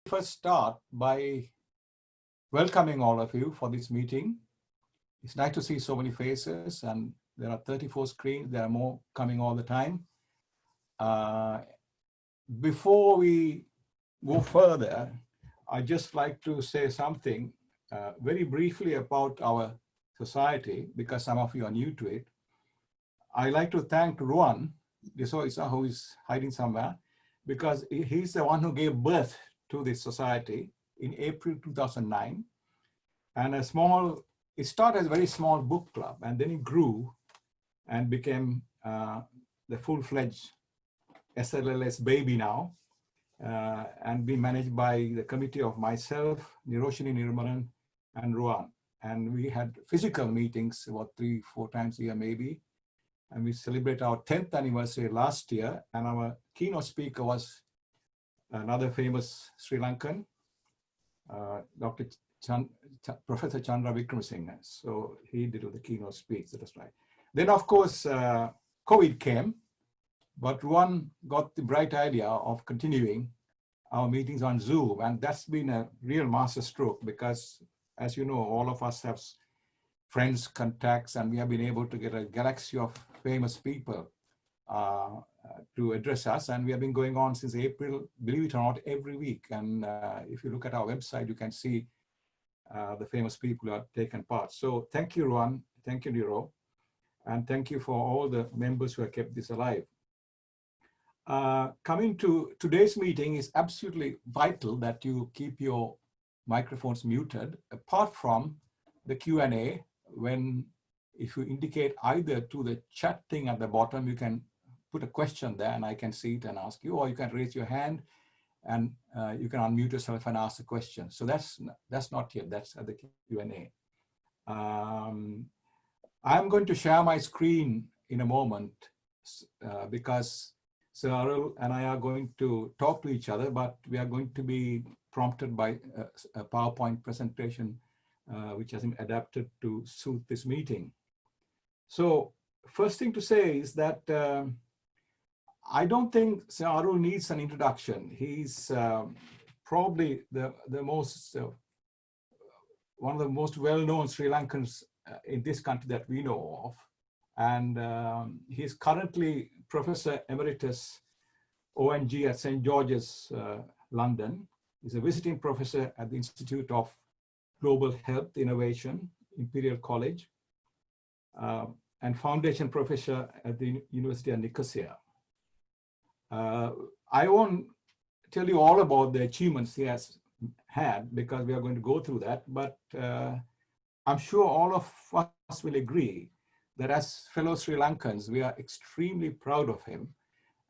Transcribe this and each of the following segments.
first start by welcoming all of you for this meeting. It's nice to see so many faces, and there are 34 screens. There are more coming all the time. Before we go further, I'd just like to say something very briefly about our society, because some of you are new to it. I'd like to thank Ruan, who is hiding somewhere, because he's the one who gave birth to this society in April 2009. And it started as a very small book club, and then it grew and became the full-fledged SLLS baby now, and being managed by the committee of myself, Niroshini Nirmalan, and Ruan. And we had physical meetings about 3-4 times a year maybe. And we celebrate our 10th anniversary last year. And our keynote speaker was another famous Sri Lankan, Professor Chandra Wickramasinghe. So he did the keynote speech, that's right. Then of course, COVID came, but Ruan got the bright idea of continuing our meetings on Zoom. And that's been a real masterstroke because, as you know, all of us have friends, contacts, and we have been able to get a galaxy of famous people to address us. And we have been going on since April, believe it or not, every week. And if you look at our website, you can see the famous people who have taken part. So thank you, Ruan. Thank you, Niro. And thank you for all the members who have kept this alive. Coming to today's meeting, is absolutely vital that you keep your microphones muted, apart from the Q&A, if you indicate either to the chat thing at the bottom, you can put a question there and I can see it and ask you, or you can raise your hand and you can unmute yourself and ask the question. So that's not here, that's at the Q&A. I'm going to share my screen in a moment because Sir Arul and I are going to talk to each other, but we are going to be prompted by a PowerPoint presentation which has been adapted to suit this meeting. So first thing to say is that I don't think Sir Arul needs an introduction. He's probably one of the most well-known Sri Lankans in this country that we know of. And he's currently Professor Emeritus ONG at St. George's, London. He's a visiting professor at the Institute of Global Health Innovation, Imperial College, and foundation professor at the University of Nicosia. I won't tell you all about the achievements he has had because we are going to go through that, but I'm sure all of us will agree that as fellow Sri Lankans, we are extremely proud of him.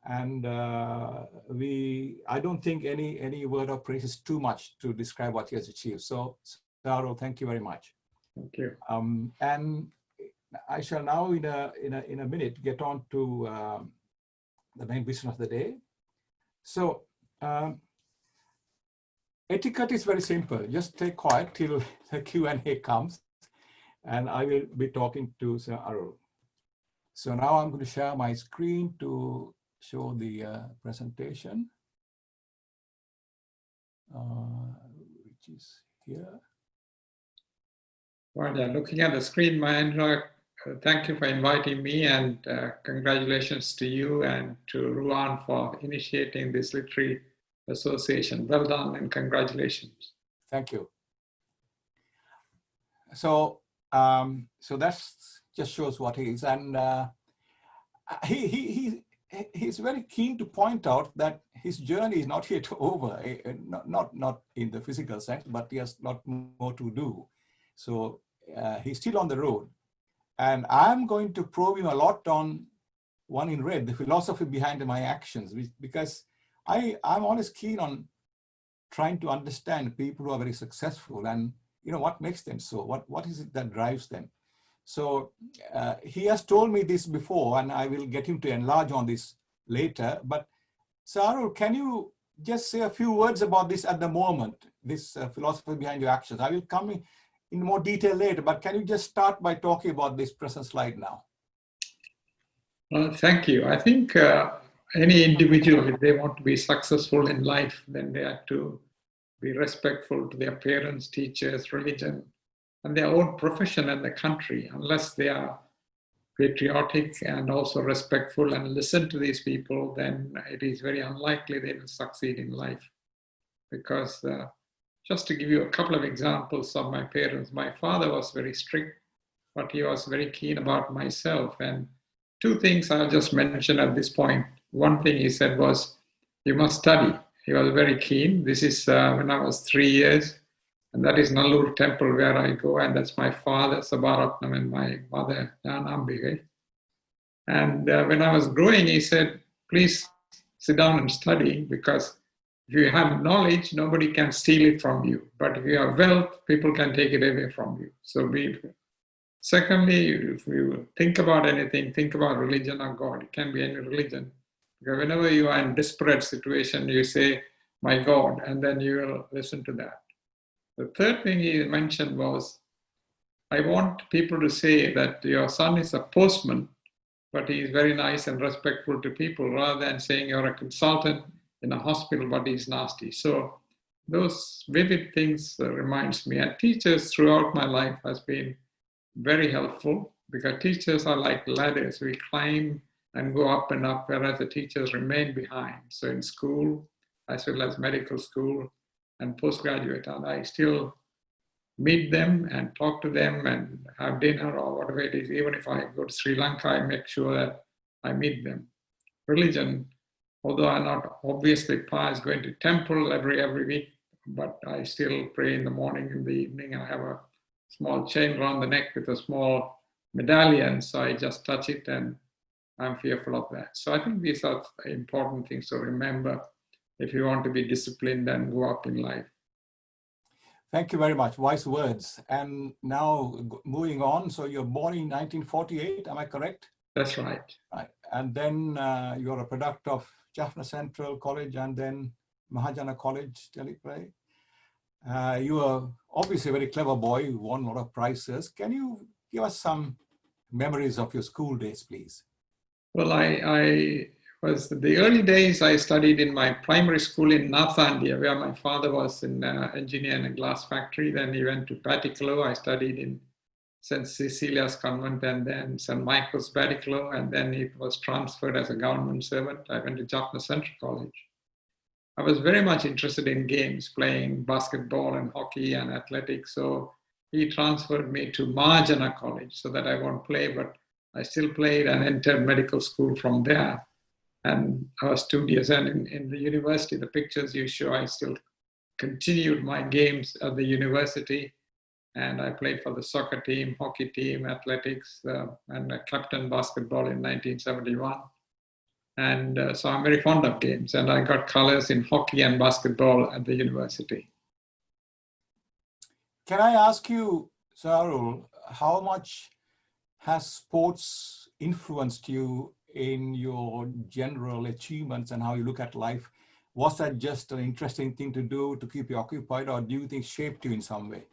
And I don't think any word of praise is too much to describe what he has achieved. So, Arul, thank you very much. Thank you. And I shall now, in a minute, get on to the main business of the day. So, etiquette is very simple. Just stay quiet till the Q&A comes, and I will be talking to Sir Arul. So now I'm going to share my screen to show the presentation, which is here. Well, yeah, looking at the screen, Mahendra, thank you for inviting me, and congratulations to you and to Ruan for initiating this literary association. Well done and congratulations. Thank you. So, so that's just shows what he is, and he's very keen to point out that his journey is not yet over, not in the physical sense, but he has a lot more to do. So he's still on the road, and I'm going to probe him a lot on one in red, the philosophy behind my actions, because I'm always keen on trying to understand people who are very successful and what makes them so, what is it that drives them. So he has told me this before, and I will get him to enlarge on this later. But Sir Arul, can you just say a few words about this at the moment, this philosophy behind your actions? I will come in more detail later, but can you just start by talking about this present slide now? Thank you. I think any individual, if they want to be successful in life, then they have to be respectful to their parents, teachers, religion, and their own profession and the country. Unless they are patriotic and also respectful and listen to these people, then it is very unlikely they will succeed in life. Because just to give you a couple of examples of my parents, my father was very strict, but he was very keen about myself. And two things I'll just mention at this point. One thing he said was, you must study. He was very keen. This is when I was 3 years, and that is Nallur temple where I go, and that's my father, Sabaratnam, and my mother, Nanambige. And when I was growing, he said, please sit down and study, because if you have knowledge, nobody can steal it from you. But if you have wealth, people can take it away from you. So secondly, if you think about anything, think about religion or God. It can be any religion. Because whenever you are in desperate situation, you say, my God, and then you will listen to that. The third thing he mentioned was, I want people to say that your son is a postman, but he is very nice and respectful to people, rather than saying you're a consultant in a hospital, but he's nasty. So those vivid things reminds me. And teachers throughout my life has been very helpful, because teachers are like ladders. We climb and go up and up, whereas the teachers remain behind. So in school, as well as medical school and postgraduate, and I still meet them and talk to them and have dinner or whatever it is. Even if I go to Sri Lanka, I make sure that I meet them. Religion, although I'm not obviously pious, going to temple every week, but I still pray in the morning, in the evening. I have a small chain around the neck with a small medallion, so I just touch it and I'm fearful of that. So I think these are important things to remember if you want to be disciplined and go up in life. Thank you very much. Wise words. And now moving on. So you're born in 1948, am I correct? That's right. Right. And then you're a product of Jaffna Central College and then Mahajana College, Delhi. You are obviously a very clever boy. You won a lot of prizes. Can you give us some memories of your school days, please? Well, I was, the early days I studied in my primary school in Nathandia, where my father was an engineer in a glass factory. Then he went to Patikalo. I studied in St. Cecilia's Convent and then St. Michael's Patikalo, and then he was transferred as a government servant. I went to Jaffna Central College. I was very much interested in games, playing basketball and hockey and athletics. So he transferred me to Mahajana College so that I won't play, but I still played and entered medical school from there. And I was studious. And in the university, the pictures you show, I still continued my games at the university. And I played for the soccer team, hockey team, athletics, and captain basketball in 1971. And so I'm very fond of games. And I got colors in hockey and basketball at the university. Can I ask you, Sarul, how much has sports influenced you in your general achievements and how you look at life? Was that just an interesting thing to do to keep you occupied, or do you think shaped you in some way?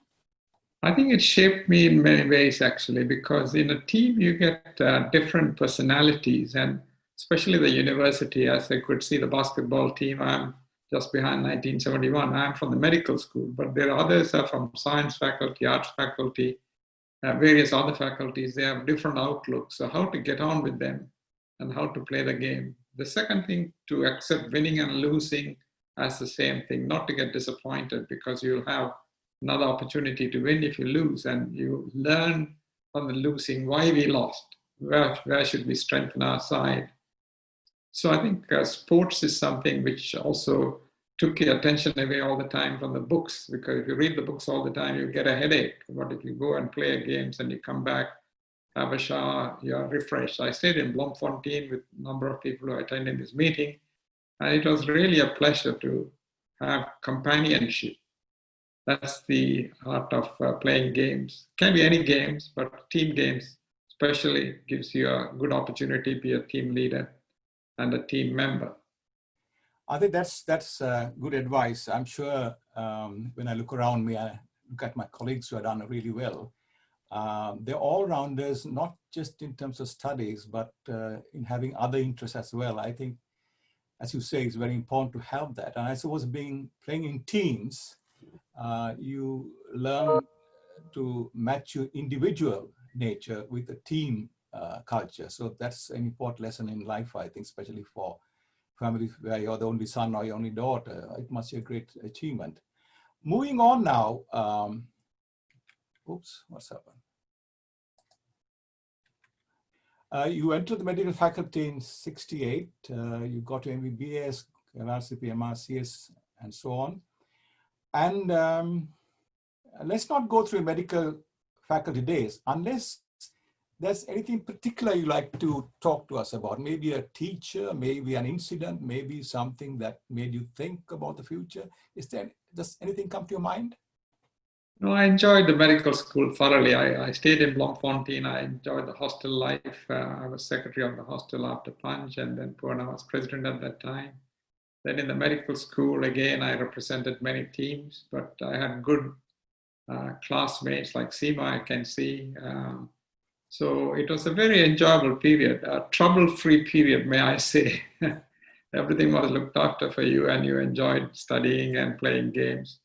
I think it shaped me in many ways, actually, because in a team you get different personalities, and especially the university, as I could see the basketball team, I'm just behind 1971. I'm from the medical school, but there are others are from science faculty, arts faculty, various other faculties. They have different outlooks. So how to get on with them and how to play the game. The second thing, to accept winning and losing as the same thing, not to get disappointed, because you'll have another opportunity to win if you lose, and you learn from the losing why we lost, where should we strengthen our side. So I think sports is something which also took your attention away all the time from the books, because if you read the books all the time, you get a headache. But if you go and play games and you come back, have a shower, you're refreshed. I stayed in Bloemfontein with a number of people who attended this meeting, and it was really a pleasure to have companionship. That's the art of playing games. Can be any games, but team games especially gives you a good opportunity to be a team leader and a team member. I think that's good advice. I'm sure when I look around me, I look at my colleagues who have done really well. They're all-rounders, not just in terms of studies, but in having other interests as well. I think, as you say, it's very important to have that. And I suppose playing in teams you learn to match your individual nature with a team culture. So that's an important lesson in life, I think, especially for families where you're the only son or your only daughter. It must be a great achievement. Moving on now. Oops, what's happened? You entered the medical faculty in '68. You got your MBBS, RCP, MRCS, and so on. And let's not go through medical faculty days unless there's anything particular you like to talk to us about. Maybe a teacher, maybe an incident, maybe something that made you think about the future. Does anything come to your mind? No, I enjoyed the medical school thoroughly. I stayed in Bloemfontein. I enjoyed the hostel life. I was secretary of the hostel after Punch, and then Purna was president at that time. Then in the medical school, again, I represented many teams, but I had good classmates like Seema, I can see. So it was a very enjoyable period, a trouble-free period, may I say. Everything was looked after for you, and you enjoyed studying and playing games.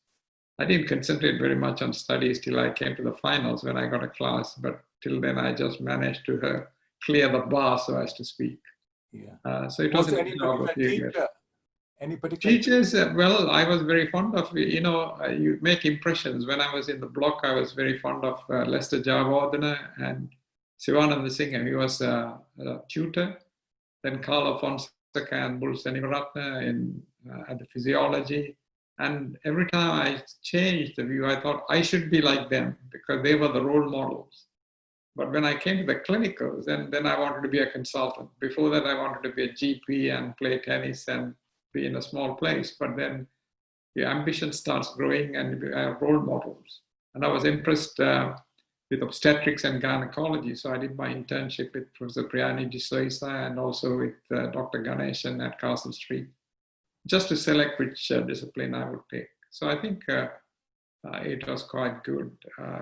I didn't concentrate very much on studies till I came to the finals when I got a class, but till then I just managed to clear the bar, so as to speak. Yeah. So it was an enjoyable period. Any particular teachers? Well, I was very fond of, you make impressions. When I was in the block, I was very fond of Lester Javardhana and Sivananda Singh. He was a tutor. Then Carla Fonseca and Bull Senivaratna at the physiology. And every time I changed the view, I thought I should be like them because they were the role models. But when I came to the clinicals, then I wanted to be a consultant. Before that, I wanted to be a GP and play tennis and be in a small place. But then your ambition starts growing and you have role models. And I was impressed with obstetrics and gynecology. So I did my internship with Professor Priyani D'Souza and also with Dr. Ganeshan at Castle Street, just to select which discipline I would take. So I think it was quite good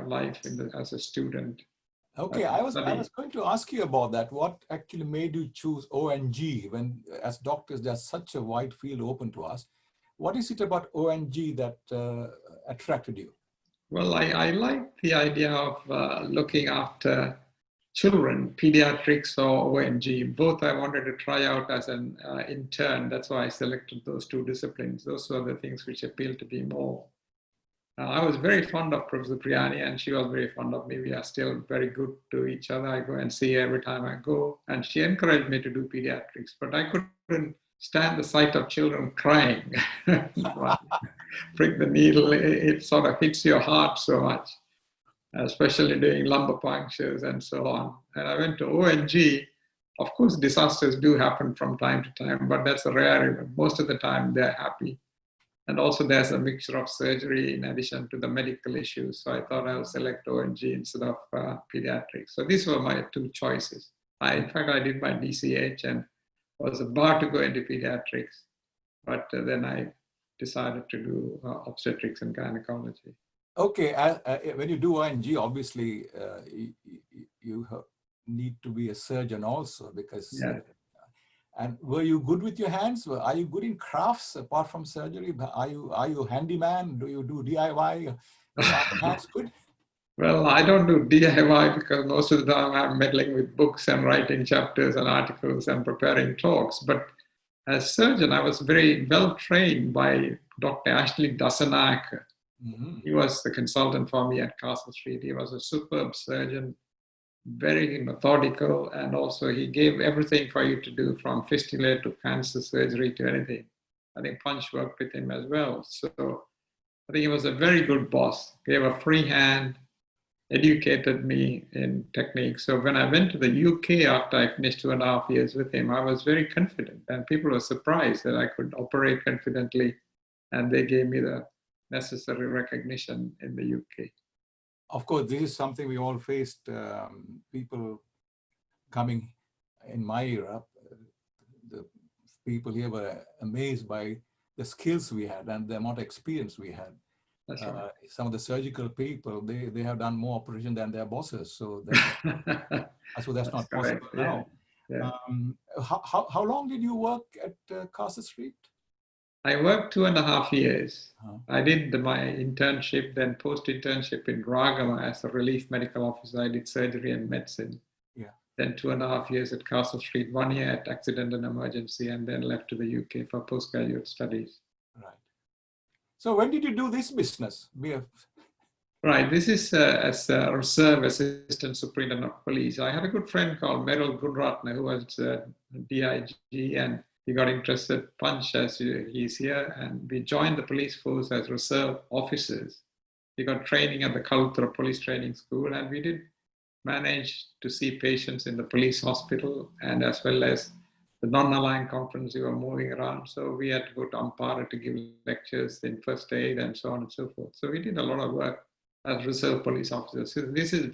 life as a student. Okay, I was going to ask you about that. What actually made you choose ONG when, as doctors, there's such a wide field open to us? What is it about ONG that attracted you? Well, I like the idea of looking after children, pediatrics or ONG. Both I wanted to try out as an intern. That's why I selected those two disciplines. Those were the things which appealed to me more. I was very fond of Professor Priyani and she was very fond of me. We are still very good to each other. I go and see her every time I go. And she encouraged me to do pediatrics, but I couldn't stand the sight of children crying. Prick the needle, it sort of hits your heart so much, especially doing lumbar punctures and so on. And I went to ONG. Of course, disasters do happen from time to time, but that's a rare event. Most of the time, they're happy. And also there's a mixture of surgery in addition to the medical issues. So I thought I would select ONG instead of pediatrics. So these were my two choices. In fact, I did my DCH and was about to go into pediatrics, but then I decided to do obstetrics and gynecology. Okay, when you do ONG, obviously you need to be a surgeon also because yeah. And were you good with your hands? Are you good in crafts apart from surgery? Are you handyman? Do you do DIY? Are your hands good? Well, I don't do DIY because most of the time I'm meddling with books and writing chapters and articles and preparing talks. But as surgeon, I was very well trained by Dr. Ashley Dasanayake. Mm-hmm. He was the consultant for me at Castle Street. He was a superb surgeon, very methodical, and also he gave everything for you to do from fistula to cancer surgery to anything. I think Punch worked with him as well. So I think he was a very good boss, gave a free hand, educated me in technique. So when I went to the UK after I finished 2.5 years with him, I was very confident and people were surprised that I could operate confidently and they gave me the necessary recognition in the UK. Of course, this is something we all faced, people coming in my era. The people here were amazed by the skills we had and the amount of experience we had. That's right. Some of the surgical people, they have done more operation than their bosses. So that's not possible now. Yeah. Yeah. How long did you work at Castle Street? I worked 2.5 years. Huh? I did my internship, then post-internship in Ragama as a relief medical officer. I did surgery and medicine. Yeah. Then 2.5 years at Castle Street, 1 year at accident and emergency, and then left to the UK for postgraduate studies. Right. So when did you do this business? Right, this is as a reserve assistant superintendent of police. I had a good friend called Meryl Gunratna, who was DIG, and he got interested, Punch, as he's here, and we joined the police force as reserve officers. We got training at the Kalutara Police Training School, and we did manage to see patients in the police hospital, and as well as the non-aligned conference, we were moving around. So we had to go to Ampara to give lectures in first aid and so on and so forth. So we did a lot of work as reserve police officers. So this is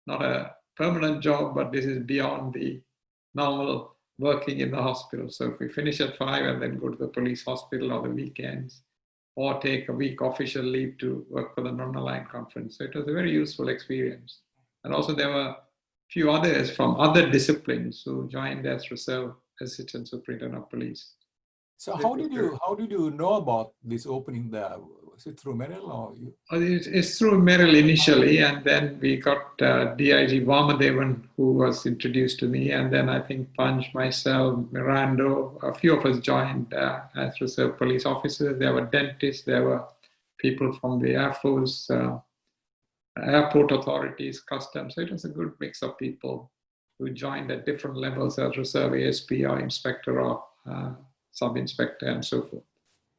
not a permanent job, but this is beyond the normal working in the hospital. So if we finish at 5 and then go to the police hospital on the weekends, or take a week official leave to work for the non-aligned conference. So it was a very useful experience. And also there were a few others from other disciplines who joined as reserve assistant superintendent of police. So how did you know about this opening there? Was it through Meryl or you? It's through Meryl initially, and then we got DIG Vamadevan, who was introduced to me, and then I think Punch, myself, Mirando, a few of us joined as reserve police officers. There were dentists, there were people from the Air Force, airport authorities, customs. So it was a good mix of people who joined at different levels as reserve ASP or inspector or sub-inspector and so forth.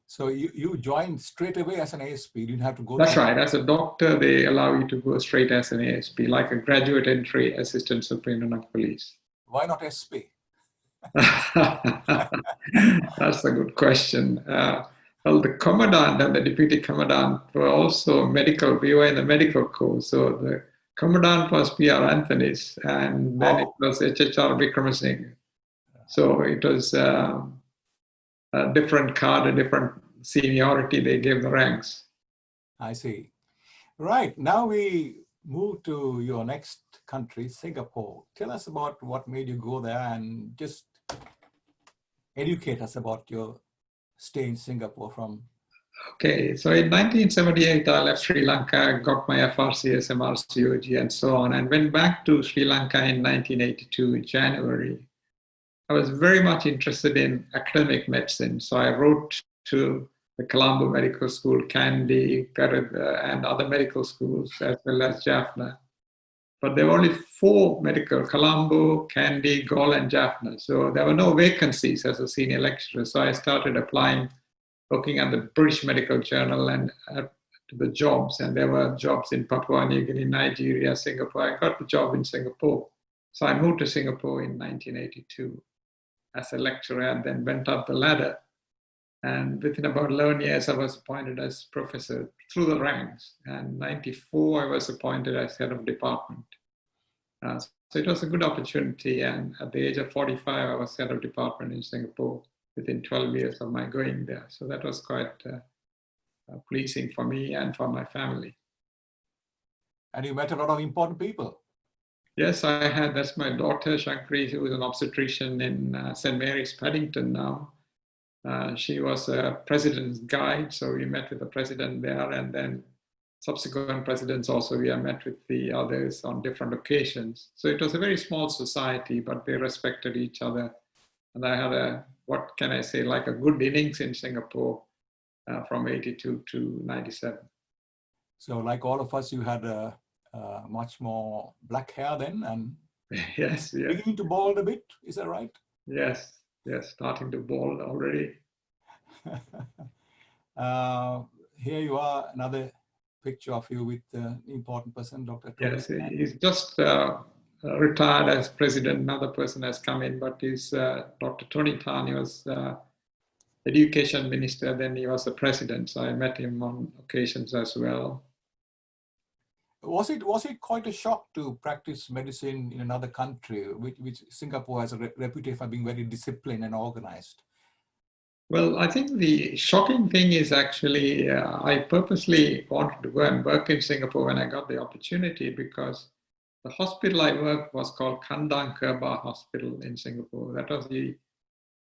So you joined straight away as an ASP, you didn't have to go That's through. right. As a doctor, they allow you to go straight as an ASP, like a graduate entry assistant superintendent of police. Why not SP? That's a good question. Well, the commandant and the deputy commandant were also medical. We were in the medical corps. So the commandant was PR Anthony's, and then it was HHR Vikramasinghe. So it was a different card, a different seniority. They gave the ranks. I see. Right. Now we move to your next country, Singapore. Tell us about what made you go there and just educate us about your stay in Singapore from. Okay, so in 1978, I left Sri Lanka, got my FRCS, MRCOG, and so on, and went back to Sri Lanka in 1982 in January. I was very much interested in academic medicine, so I wrote to the Colombo Medical School, Kandy, and other medical schools, as well as Jaffna. But there were only 4 medical, Colombo, Kandy, Galle, and Jaffna. So there were no vacancies as a senior lecturer. So I started applying, looking at the British Medical Journal and to the jobs. And there were jobs in Papua New Guinea, Nigeria, Singapore. I got the job in Singapore. So I moved to Singapore in 1982 as a lecturer and then went up the ladder. And within about 11 years, I was appointed as professor through the ranks. And 94, I was appointed as head of department. So it was a good opportunity. And at the age of 45, I was head of department in Singapore within 12 years of my going there. So that was quite pleasing for me and for my family. And you met a lot of important people. Yes, I had. That's my daughter, Shankari, who is an obstetrician in St. Mary's, Paddington now. She was a president's guide, so we met with the president there, and then subsequent presidents also, we have met with the others on different occasions. So it was a very small society, but they respected each other. And I had a, what can I say, like a good innings in Singapore from 82 to 97. So like all of us, you had much more black hair then, and yes, beginning to bald a bit, is that right? Yes. Yes, starting to bald already. Here you are, another picture of you with an important person, Dr. Tony. Yes, he's just retired as president. Another person has come in, but he's Dr. Tony Tan. He was education minister, then he was the president. So I met him on occasions as well. Was it quite a shock to practice medicine in another country, which Singapore has a reputation for being very disciplined and organized? Well, I think the shocking thing is actually I purposely wanted to go and work in Singapore when I got the opportunity, because the hospital I worked was called Kandang Kerbau Hospital in Singapore. That was the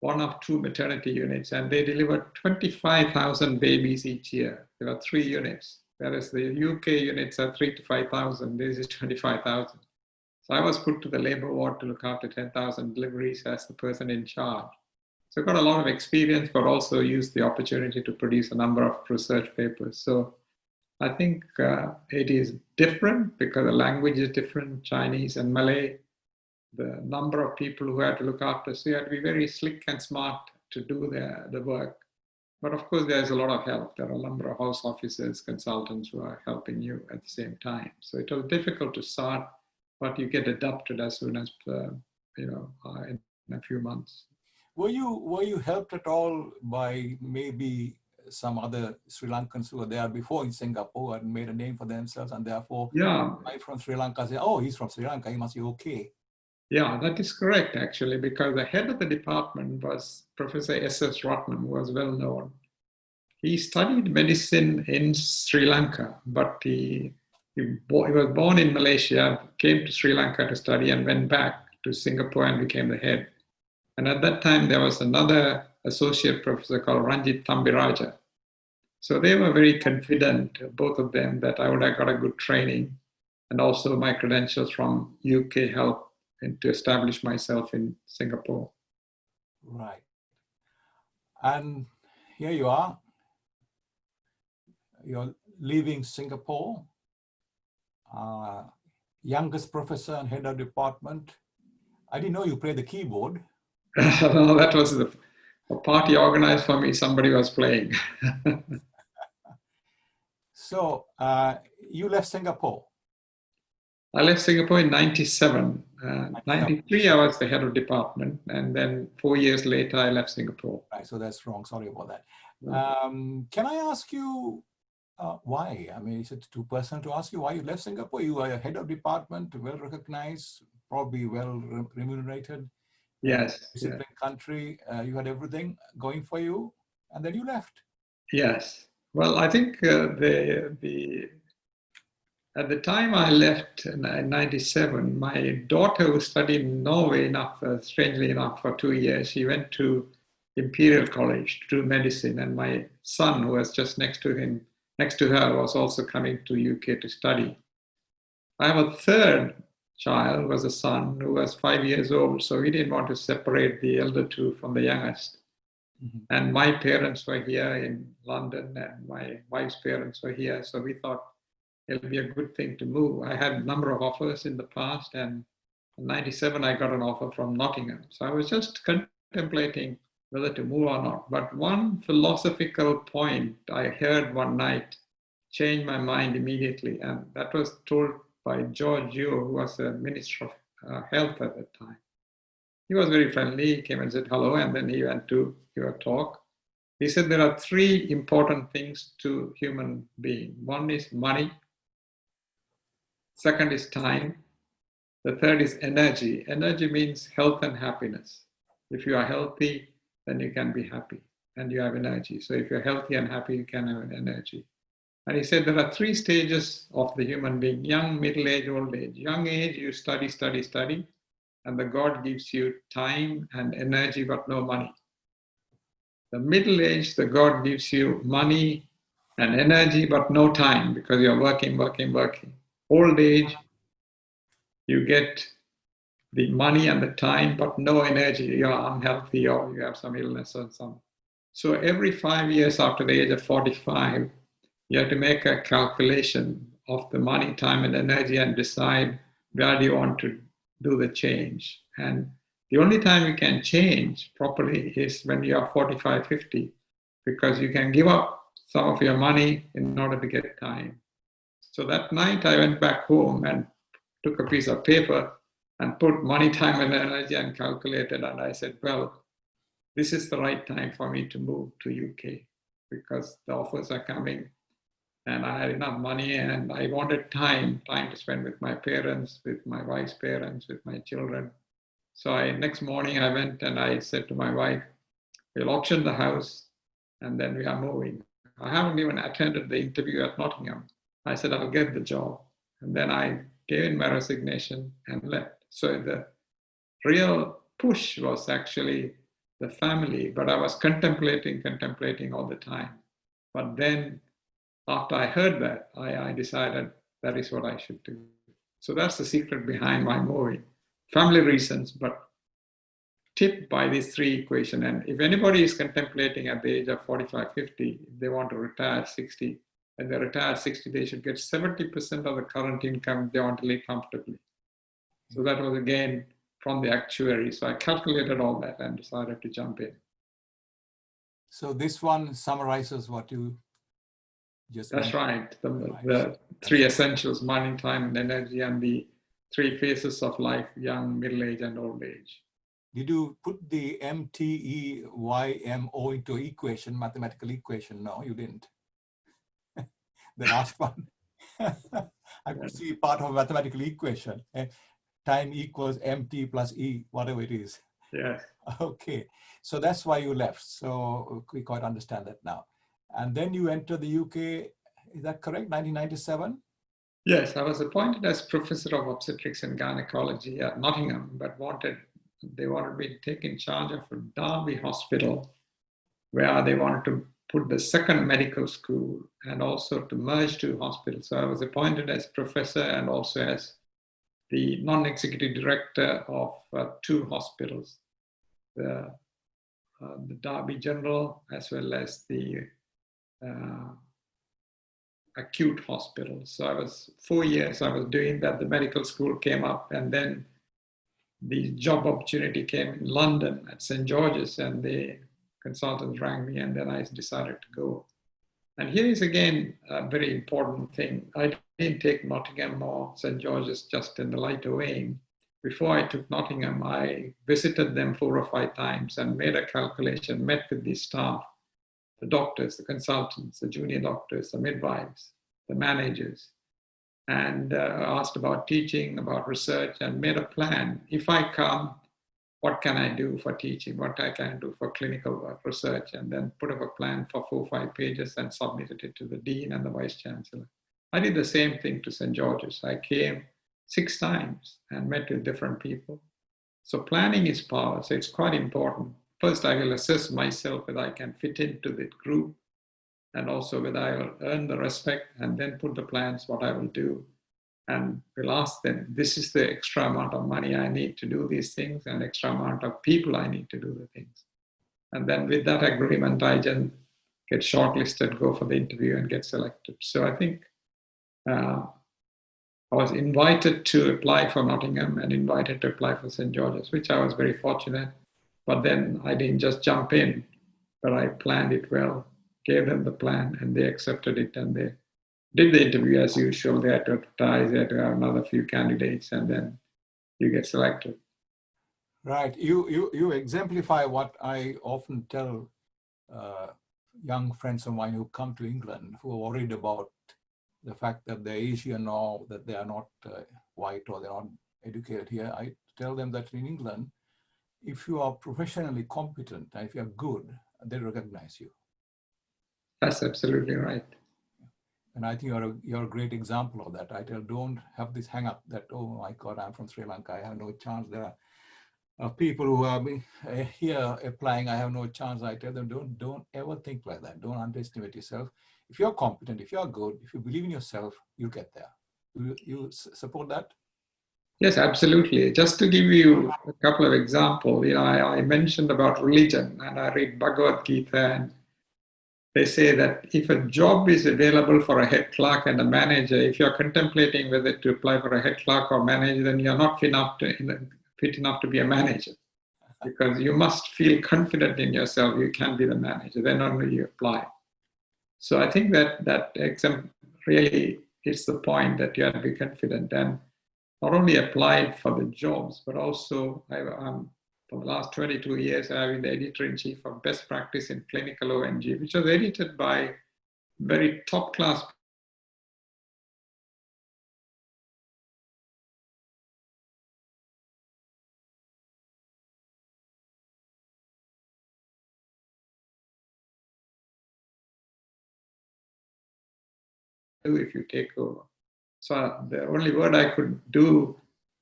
one of two maternity units, and they delivered 25,000 babies each year. There are 3 units, whereas the UK units are 3 to 5,000. This is 25,000. So I was put to the labor ward to look after 10,000 deliveries as the person in charge. So I got a lot of experience, but also used the opportunity to produce a number of research papers. So I think it is different because the language is different, Chinese and Malay. The number of people who had to look after, so you had to be very slick and smart to do the work. But of course, there's a lot of help. There are a number of house officers, consultants who are helping you at the same time. So it was difficult to start, but you get adapted as soon as, in a few months. Were you helped at all by maybe some other Sri Lankans who were there before in Singapore and made a name for themselves, and therefore, I from Sri Lanka say, oh, he's from Sri Lanka, he must be okay. Yeah, that is correct, actually, because the head of the department was Professor S.S. Ratnam, who was well known. He studied medicine in Sri Lanka, but he was born in Malaysia, came to Sri Lanka to study and went back to Singapore and became the head. And at that time, there was another associate professor called Ranjit Thambiraja. So they were very confident, both of them, that I would have got a good training, and also my credentials from UK helped to establish myself in Singapore. Right. And here you are. You're leaving Singapore, youngest professor and head of department. I didn't know you played the keyboard. No, that was a party organized for me. Somebody was playing. So you left Singapore. I left Singapore in 97. 93, I was the head of department. And then 4 years later, I left Singapore. Right, so that's wrong. Sorry about that. No. Can I ask you why? I mean, is it too personal to ask you why you left Singapore? You are a head of department, well recognized, probably well remunerated. Yes. Disciplined country. You had everything going for you, and then you left. Yes. Well, I think at the time I left in 97, my daughter, who studied in Norway, strangely enough, for 2 years, she went to Imperial College to do medicine, and my son, who was just next to her, was also coming to UK to study. I have a third child, who was a son, who was 5 years old, so we didn't want to separate the elder two from the youngest. Mm-hmm. And my parents were here in London, and my wife's parents were here, so we thought it'll be a good thing to move. I had a number of offers in the past, and in 97, I got an offer from Nottingham. So I was just contemplating whether to move or not. But one philosophical point I heard one night changed my mind immediately, and that was told by George Yeo, who was the Minister of Health at that time. He was very friendly. He came and said hello, and then he went to give a talk. He said there are 3 important things to human being. One is money. Second is time. The third is energy. Energy means health and happiness. If you are healthy, then you can be happy and you have energy. So if you're healthy and happy, you can have energy. And he said there are 3 stages of the human being: young, middle age, old age. Young age, you study, and the God gives you time and energy, but no money. The middle age, the God gives you money and energy, but no time, because you're working. Old age, you get the money and the time, but no energy. You're unhealthy or you have some illness or something. So every 5 years after the age of 45, you have to make a calculation of the money, time, and energy and decide where do you want to do the change. And the only time you can change properly is when you are 45, 50, because you can give up some of your money in order to get time. So that night I went back home and took a piece of paper and put money, time, and energy and calculated. And I said, well, this is the right time for me to move to UK because the offers are coming and I had enough money and I wanted time to spend with my parents, with my wife's parents, with my children. So next morning I went and I said to my wife, we'll auction the house and then we are moving. I haven't even attended the interview at Nottingham. I said, I'll get the job. And then I gave in my resignation and left. So the real push was actually the family, but I was contemplating all the time. But then after I heard that, I decided that is what I should do. So that's the secret behind my movie. Family reasons, but tipped by these three equations. And if anybody is contemplating at the age of 45, 50, if they want to retire at 60, when they retire at 60, they should get 70% of the current income they want to live comfortably. So that was again from the actuary. So I calculated all that and decided to jump in. So this one summarizes what you just That's mentioned. right. The three essentials: money, time, and energy, and the three phases of life: young, middle age, and old age. Did you put the MTEYMO into equation, mathematical equation? No, you didn't. The last one. I could see part of a mathematical equation. Time equals MT plus E, whatever it is. Yes. Okay, so that's why you left. So we quite understand that now. And then you entered the UK, is that correct, 1997? Yes, I was appointed as Professor of Obstetrics and Gynaecology at Nottingham, but they wanted me to take in charge of a Derby hospital, where they wanted to put the second medical school and also to merge two hospitals. So I was appointed as professor and also as the non-executive director of two hospitals, the Derby General as well as the acute hospital. So I was 4 years, I was doing that. The medical school came up, and then the job opportunity came in London at St. George's, and the consultants rang me, and then I decided to go. And here is again a very important thing. I didn't take Nottingham or St. George's just in the lighter vein. Before I took Nottingham, I visited them 4 or 5 times and made a calculation, met with the staff, the doctors, the consultants, the junior doctors, the midwives, the managers, and asked about teaching, about research, and made a plan. If I come, what can I do for teaching? What I can do for clinical work, research, and then put up a plan for 4 or 5 pages and submitted it to the dean and the vice chancellor. I did the same thing to St. George's. I came 6 times and met with different people. So planning is power, so it's quite important. First, I will assess myself whether I can fit into the group and also whether I will earn the respect, and then put the plans, what I will do. And we'll ask them, this is the extra amount of money I need to do these things and extra amount of people I need to do the things. And then with that agreement, I then get shortlisted, go for the interview and get selected. So I think I was invited to apply for Nottingham and invited to apply for St. George's, which I was very fortunate. But then I didn't just jump in, but I planned it well, gave them the plan, and they accepted it, and they did the interview as usual. They had to advertise, they had to have another few candidates, and then you get selected. Right. You exemplify what I often tell young friends of mine who come to England, who are worried about the fact that they're Asian or that they are not white or they're not educated here. I tell them that in England, if you are professionally competent and if you're good, they recognize you. That's absolutely right. And I think you're a great example of that. I tell, don't have this hang up that, oh my God, I'm from Sri Lanka, I have no chance. There are people who are here applying, I have no chance. I tell them, don't ever think like that. Don't underestimate yourself. If you're competent, if you're good, if you believe in yourself, you'll get there. You support that? Yes, absolutely. Just to give you a couple of examples, I mentioned about religion, and I read Bhagavad Gita, and they say that if a job is available for a head clerk and a manager, if you're contemplating whether to apply for a head clerk or manager, then you're not fit enough to be a manager, because you must feel confident in yourself. You can be the manager, then only you apply. So I think that exam really is the point, that you have to be confident and not only apply for the jobs, but also for the last 22 years, I've been the editor-in-chief of Best Practice in Clinical ONG, which was edited by very top-class if you take over. So the only word I could do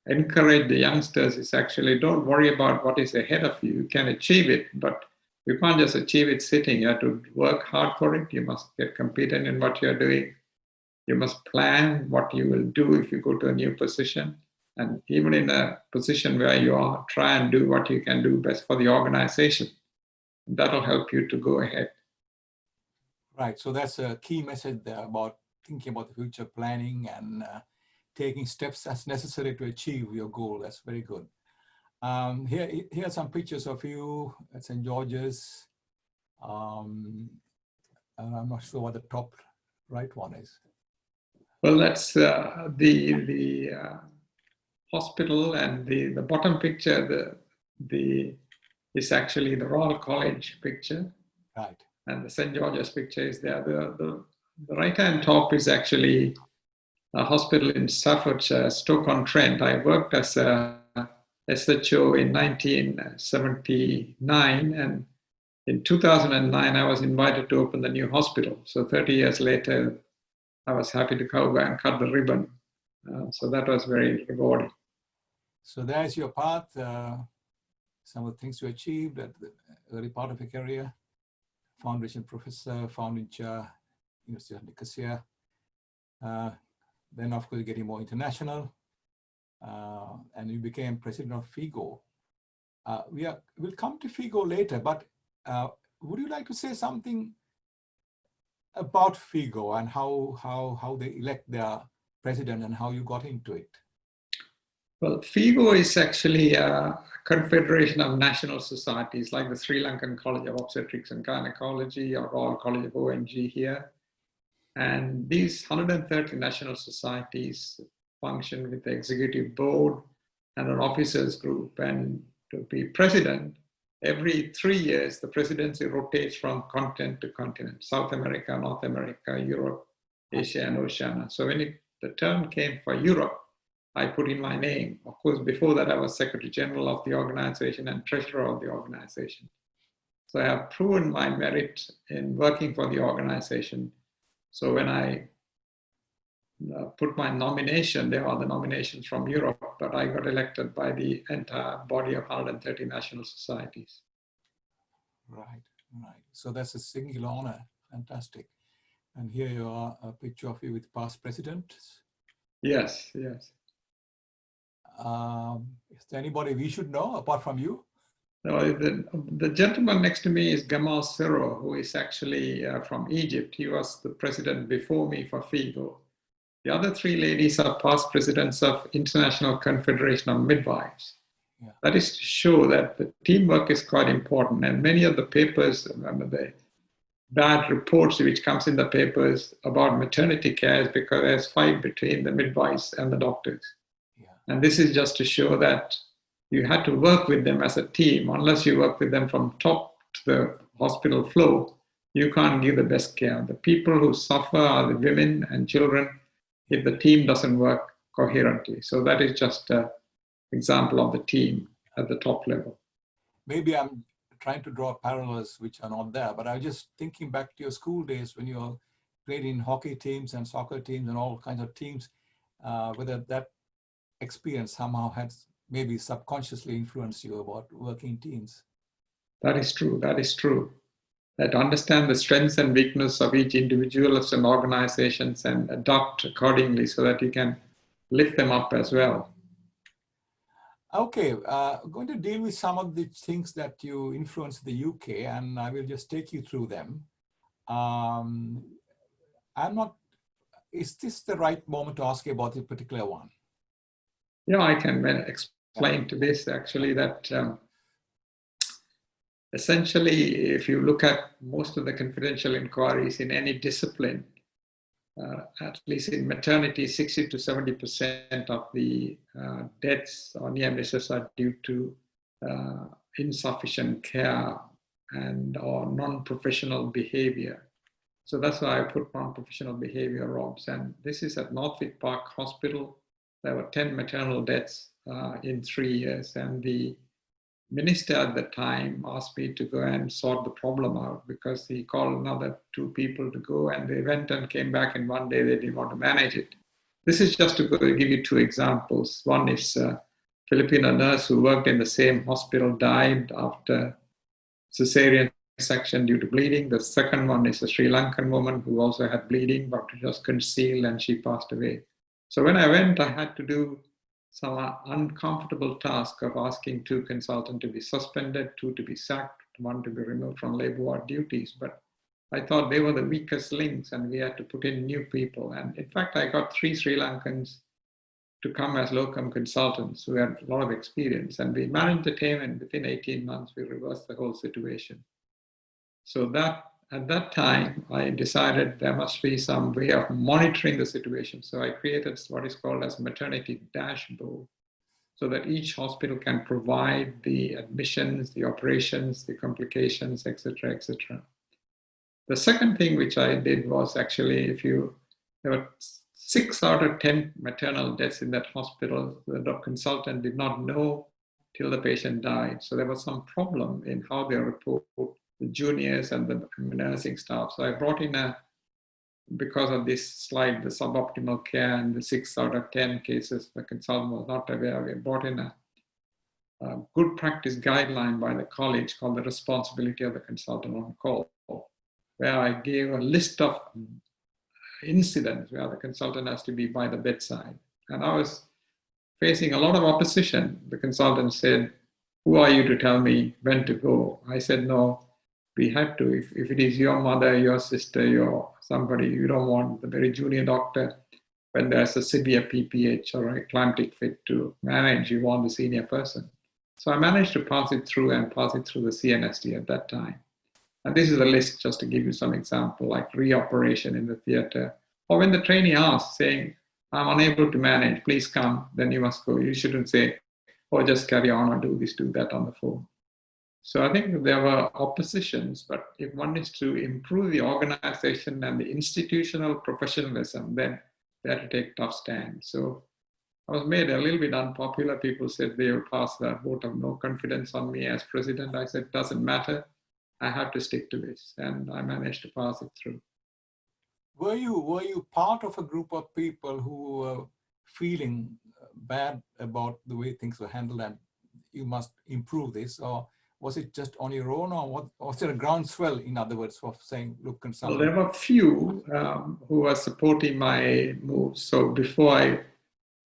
encourage the youngsters is actually don't worry about what is ahead of you. You can achieve it, but you can't just achieve it sitting. You have to work hard for it. You must get competent in what you're doing. You must plan what you will do if you go to a new position. And even in a position where you are, try and do what you can do best for the organization. That'll help you to go ahead. Right. So that's a key message there about thinking about the future, planning and taking steps as necessary to achieve your goal. That's very good. Here are some pictures of you at St. George's. I'm not sure what the top right one is. Well, that's the hospital, and the bottom picture is actually the Royal College picture. Right. And the St. George's picture is there. The right-hand top is actually a hospital in Staffordshire, Stoke-on-Trent. I worked as a SHO in 1979, and in 2009, I was invited to open the new hospital. So 30 years later, I was happy to go and cut the ribbon. So that was very rewarding. So there's your path, some of the things you achieved at the early part of your career. Foundation professor, founding chair, University of Nicosia. Then of course getting more international, and you became president of FIGO. We'll come to FIGO later, but would you like to say something about FIGO and how they elect their president and how you got into it? Well, FIGO is actually a confederation of national societies like the Sri Lankan College of Obstetrics and Gynaecology or Royal College of ONG here. And these 130 national societies function with the executive board and an officers group. And to be president, every 3 years, the presidency rotates from continent to continent, South America, North America, Europe, Asia, and Oceania. So when the term came for Europe, I put in my name. Of course, before that, I was Secretary General of the organization and Treasurer of the organization. So I have proven my merit in working for the organization. So when I put my nomination, there are the nominations from Europe, but I got elected by the entire body of 130 national societies. Right, right. So that's a singular honor. Fantastic. And here you are, a picture of you with past presidents. Yes, yes. Is there anybody we should know apart from you? No, the gentleman next to me is Gamal Siro, who is actually from Egypt. He was the president before me for FIGO. The other three ladies are past presidents of International Confederation of Midwives. Yeah. That is to show that the teamwork is quite important. And many of the papers, the bad reports which comes in the papers about maternity care is because there's fight between the midwives and the doctors. Yeah. And this is just to show that you had to work with them as a team. Unless you work with them from top to the hospital floor, you can't give the best care. The people who suffer are the women and children if the team doesn't work coherently. So that is just an example of the team at the top level. Maybe I'm trying to draw parallels which are not there, but I was just thinking back to your school days when you played in hockey teams and soccer teams and all kinds of teams, whether that experience somehow had maybe subconsciously influenced you about working teams. That is true. That is true. That understand the strengths and weaknesses of each individuals and organizations and adapt accordingly so that you can lift them up as well. Okay, I'm going to deal with some of the things that you influenced the UK, and I will just take you through them. Is this the right moment to ask you about this particular one? Yeah, I can explain to this actually that essentially, if you look at most of the confidential inquiries in any discipline, at least in maternity, 60 to 70% of the deaths or near misses are due to insufficient care and or non-professional behavior. So that's why I put non-professional behavior, Robs. And this is at Northwick Park Hospital. There were 10 maternal deaths in 3 years. And the minister at the time asked me to go and sort the problem out because he called another 2 people to go and they went and came back in 1 day. They didn't want to manage it. This is just to give you two examples. One is a Filipino nurse who worked in the same hospital died after cesarean section due to bleeding. The second one is a Sri Lankan woman who also had bleeding, but it was concealed and she passed away. So when I went, I had to do some uncomfortable task of asking two consultants to be suspended, two to be sacked, one to be removed from labor ward duties. But I thought they were the weakest links and we had to put in new people. And in fact, I got 3 Sri Lankans to come as locum consultants who had a lot of experience. And we managed the team, and within 18 months, we reversed the whole situation. So that at that time, I decided there must be some way of monitoring the situation. So I created what is called as a maternity dashboard, so that each hospital can provide the admissions, the operations, the complications, etc., etc. The second thing which I did was actually, there were 6 out of 10 maternal deaths in that hospital. The consultant did not know till the patient died. So there was some problem in how they report the juniors and the nursing staff. So I brought in because of this slide, the suboptimal care and the 6 out of 10 cases, the consultant was not aware. We brought in a good practice guideline by the college called the responsibility of the consultant on call, where I gave a list of incidents where the consultant has to be by the bedside. And I was facing a lot of opposition. The consultant said, "Who are you to tell me when to go?" I said, "No, we have to. If it is your mother, your sister, your somebody, you don't want the very junior doctor when there's a severe PPH or a climatic fit to manage, you want the senior person." So I managed to pass it through the CNST at that time. And this is a list just to give you some example, like reoperation in the theater. Or when the trainee asks, saying, "I'm unable to manage, please come," then you must go. You shouldn't say, "Oh, just carry on or do this, do that" on the phone. So I think there were oppositions, but if one is to improve the organization and the institutional professionalism, then they had to take tough stands. So I was made a little bit unpopular. People said they will pass the vote of no confidence on me as president. I said, "Doesn't matter. I have to stick to this," and I managed to pass it through. Were you part of a group of people who were feeling bad about the way things were handled and you must improve this, or was it just on your own, or was there a groundswell, in other words, for saying, "Look, consultant"? Well, there were few who were supporting my move. So before I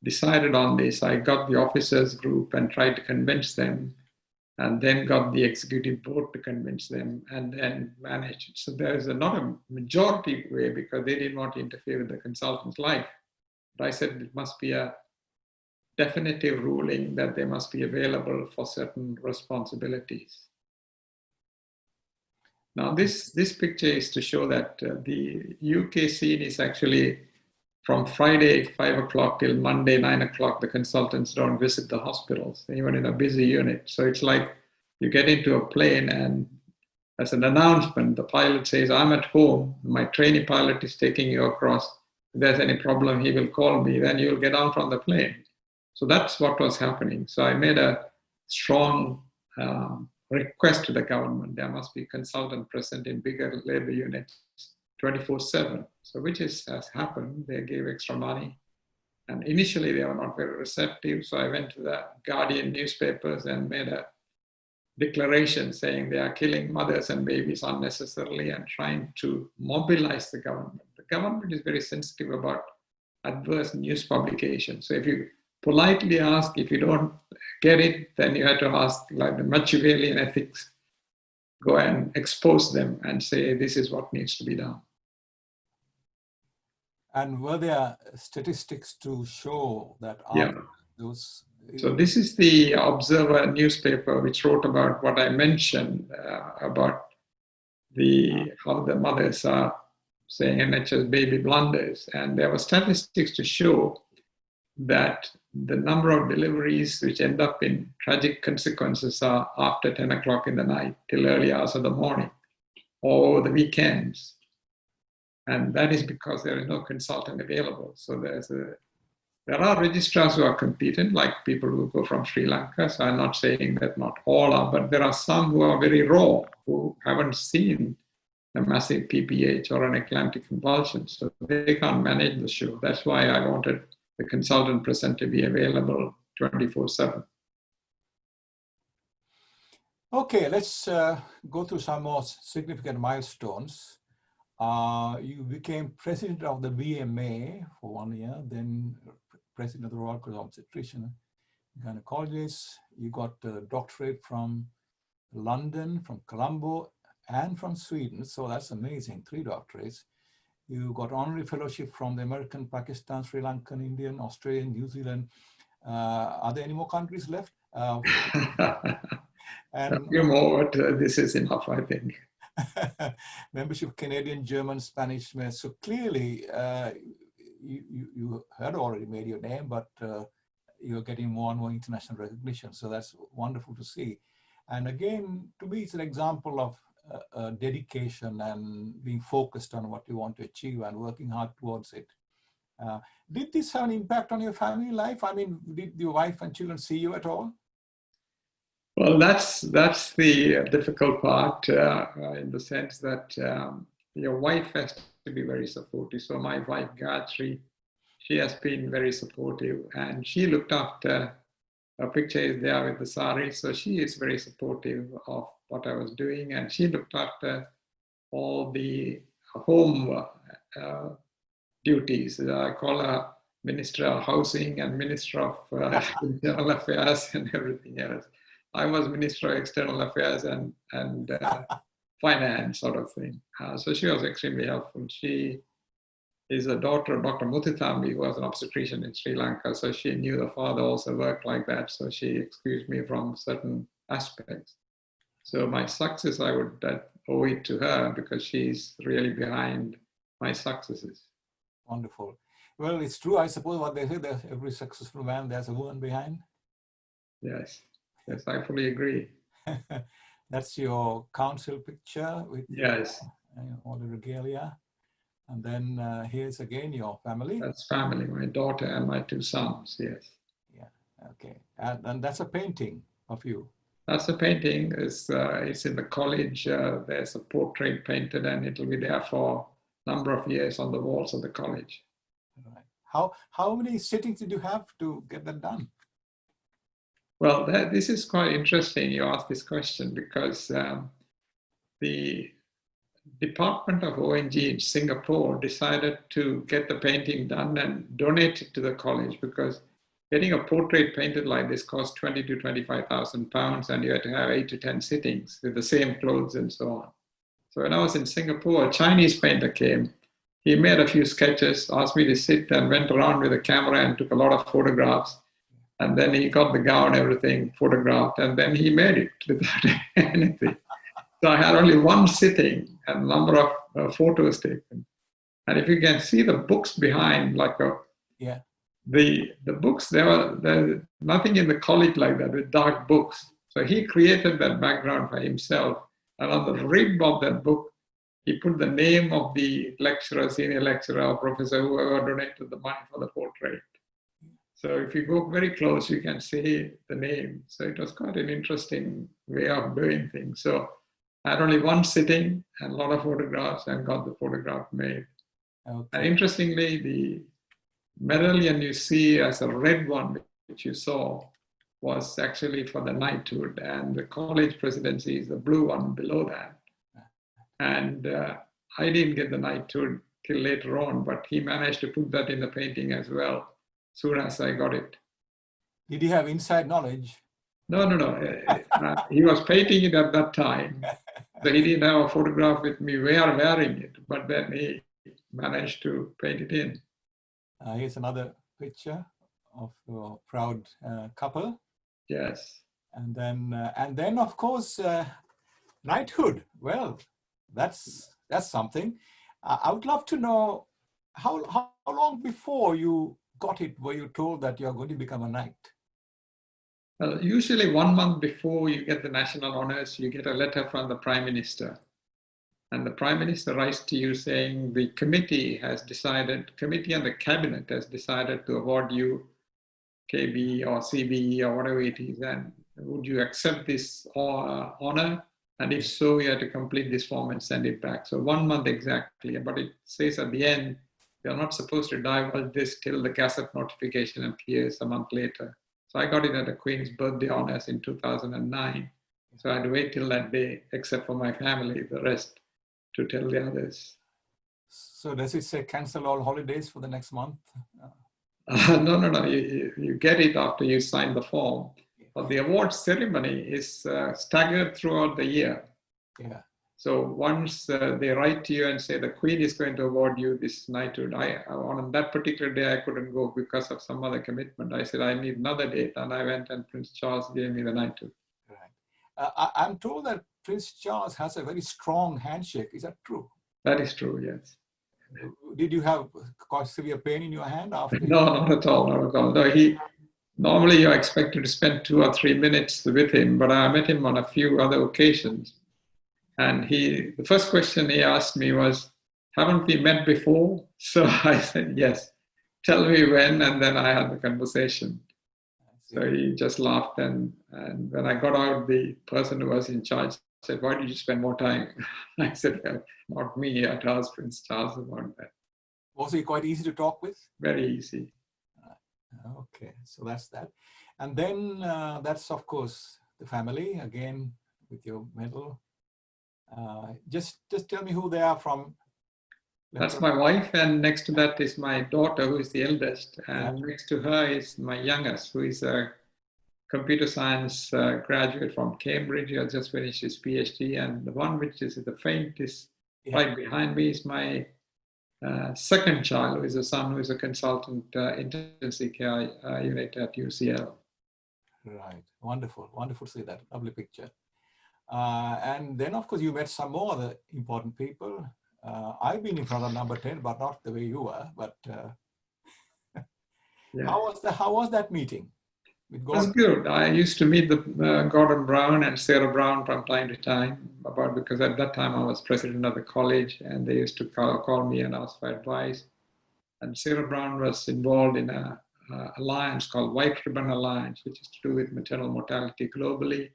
decided on this, I got the officers group and tried to convince them, and then got the executive board to convince them, and then managed it. So there's not a majority way because they didn't want to interfere with the consultant's life. But I said it must be a definitive ruling that they must be available for certain responsibilities. Now this picture is to show that the UK scene is actually from Friday 5 o'clock till Monday 9 o'clock, the consultants don't visit the hospitals, even in a busy unit. So it's like you get into a plane and as an announcement, the pilot says, "I'm at home, my trainee pilot is taking you across. If there's any problem, he will call me, then you'll get down from the plane." So that's what was happening. So I made a strong request to the government. There must be consultant present in bigger labor units 24/7. So which has happened. They gave extra money. And initially they were not very receptive. So I went to the Guardian newspapers and made a declaration saying they are killing mothers and babies unnecessarily and trying to mobilize the government. The government is very sensitive about adverse news publication. So if you politely ask, if you don't get it, then you have to ask, like the Machiavellian ethics, go and expose them and say, this is what needs to be done. And were there statistics to show that those? So this is the Observer newspaper, which wrote about what I mentioned about how the mothers are saying NHS baby blunders. And there were statistics to show that the number of deliveries which end up in tragic consequences are after 10 o'clock in the night till early hours of the morning or the weekends. And that is because there is no consultant available. So there are registrars who are competent, like people who go from Sri Lanka. So I'm not saying that not all are, but there are some who are very raw, who haven't seen a massive PPH or an eclamptic convulsion. So they can't manage the show. That's why I wanted the consultant present to be available 24/7. Okay, let's go through some more significant milestones. You became president of the VMA for 1 year, then president of the Royal College of Obstetricians and Gynecologists. You got a doctorate from London, from Colombo, and from Sweden. So that's amazing, 3 doctorates. You got honorary fellowship from the American, Pakistan, Sri Lankan, Indian, Australian, New Zealand. Are there any more countries left? And a few more, but this is enough, I think. Membership Canadian, German, Spanish. So clearly, you had already made your name, but you're getting more and more international recognition. So that's wonderful to see. And again, to me, it's an example of dedication and being focused on what you want to achieve and working hard towards it. Did this have an impact on your family life? I mean, did your wife and children see you at all? Well, that's the difficult part in the sense that your wife has to be very supportive. So my wife, Gayatri, she has been very supportive, and she looked after, a picture is there with the sari, so she is very supportive of what I was doing, and she looked after all the home duties. I call her Minister of Housing and Minister of Internal Affairs and everything else. I was Minister of External Affairs and Finance sort of thing. So she was extremely helpful. She is a daughter of Dr. Mutithambi, who was an obstetrician in Sri Lanka. So she knew the father also worked like that. So she excused me from certain aspects. So my success, I would owe it to her because she's really behind my successes. Wonderful. Well, it's true, I suppose, what they say, that every successful man, there's a woman behind. Yes, yes, I fully agree. That's your council picture with yes, all the regalia. And then here's again your family. That's family, my daughter and my 2 sons, yes. Yeah, okay. And that's a painting of you. That's a painting. It's in the college. There's a portrait painted, and it'll be there for a number of years on the walls of the college. Right. How many sittings did you have to get that done? Well, this is quite interesting you asked this question because the Department of ONG in Singapore decided to get the painting done and donate it to the college because getting a portrait painted like this cost 20 to 25,000 pounds, and you had to have 8 to 10 sittings with the same clothes and so on. So when I was in Singapore, a Chinese painter came. He made a few sketches, asked me to sit, and went around with a camera and took a lot of photographs. And then he got the gown, everything photographed, and then he made it without anything. So I had only 1 sitting and a number of photos taken. And if you can see the books behind, like the books, there's nothing in the college like that with dark books. So he created that background for himself. And on the rib of that book, he put the name of the lecturer, senior lecturer, or professor, whoever donated the money for the portrait. So if you go very close, you can see the name. So it was quite an interesting way of doing things. So I had only 1 sitting and a lot of photographs and got the photograph made. Okay. And interestingly, the medallion you see as a red one, which you saw, was actually for the knighthood, and the college presidency is the blue one below that. And I didn't get the knighthood till later on, but he managed to put that in the painting as well, soon as I got it. Did he have inside knowledge? No. He was painting it at that time. So he didn't have a photograph with me wearing it, but then he managed to paint it in. Here's another picture of a proud couple. Yes. And then of course, knighthood. Well, that's something. I would love to know how long before you got it were you told that you're going to become a knight? Well, usually 1 month before you get the national honors, you get a letter from the Prime Minister. And the Prime Minister writes to you saying the committee and the cabinet has decided to award you KB or CBE or whatever it is. And would you accept this honor And if so, you have to complete this form and send it back. So 1 month exactly, but it says at the end, you're not supposed to divulge this till the Gazette notification appears a month later. So I got it at the Queen's birthday honors in 2009. So I had to wait till that day, except for my family, the rest to tell the others. So does it say cancel all holidays for the next month? No. You get it after you sign the form. But the award ceremony is staggered throughout the year. Yeah. So once they write to you and say the Queen is going to award you this knighthood, on that particular day I couldn't go because of some other commitment. I said I need another date, and I went, and Prince Charles gave me the knighthood. Right. I'm told that Prince Charles has a very strong handshake. Is that true? That is true, yes. Did you have quite severe pain in your hand after? No, not at all, not at all. No, normally you're expected to spend 2 or 3 minutes with him, but I met him on a few other occasions. And the first question he asked me was, haven't we met before? So I said, yes, tell me when, and then I had the conversation. So he just laughed, and when I got out, the person who was in charge said, why did you spend more time? I said, well, not me, I asked Prince Charles about that. Was he quite easy to talk with? Very easy. Okay, so that's that. And then that's, of course, the family, again, with your medal. Just tell me who they are from. That's my wife, and next to that is my daughter, who is the eldest, and next to her is my youngest, who is a computer science graduate from Cambridge. He has just finished his PhD, and the one which is the faintest right behind me is my second child, who is a son, who is a consultant intensive care unit at UCL. Right, wonderful to see that, lovely picture. And then, of course, you met some more other important people. I've been in front of number 10, but not the way you were. But how was that meeting with Gordon? It was good. I used to meet Gordon Brown and Sarah Brown from time to time, because at that time I was president of the college, and they used to call me and ask for advice. And Sarah Brown was involved in an alliance called White Ribbon Alliance, which is to do with maternal mortality globally.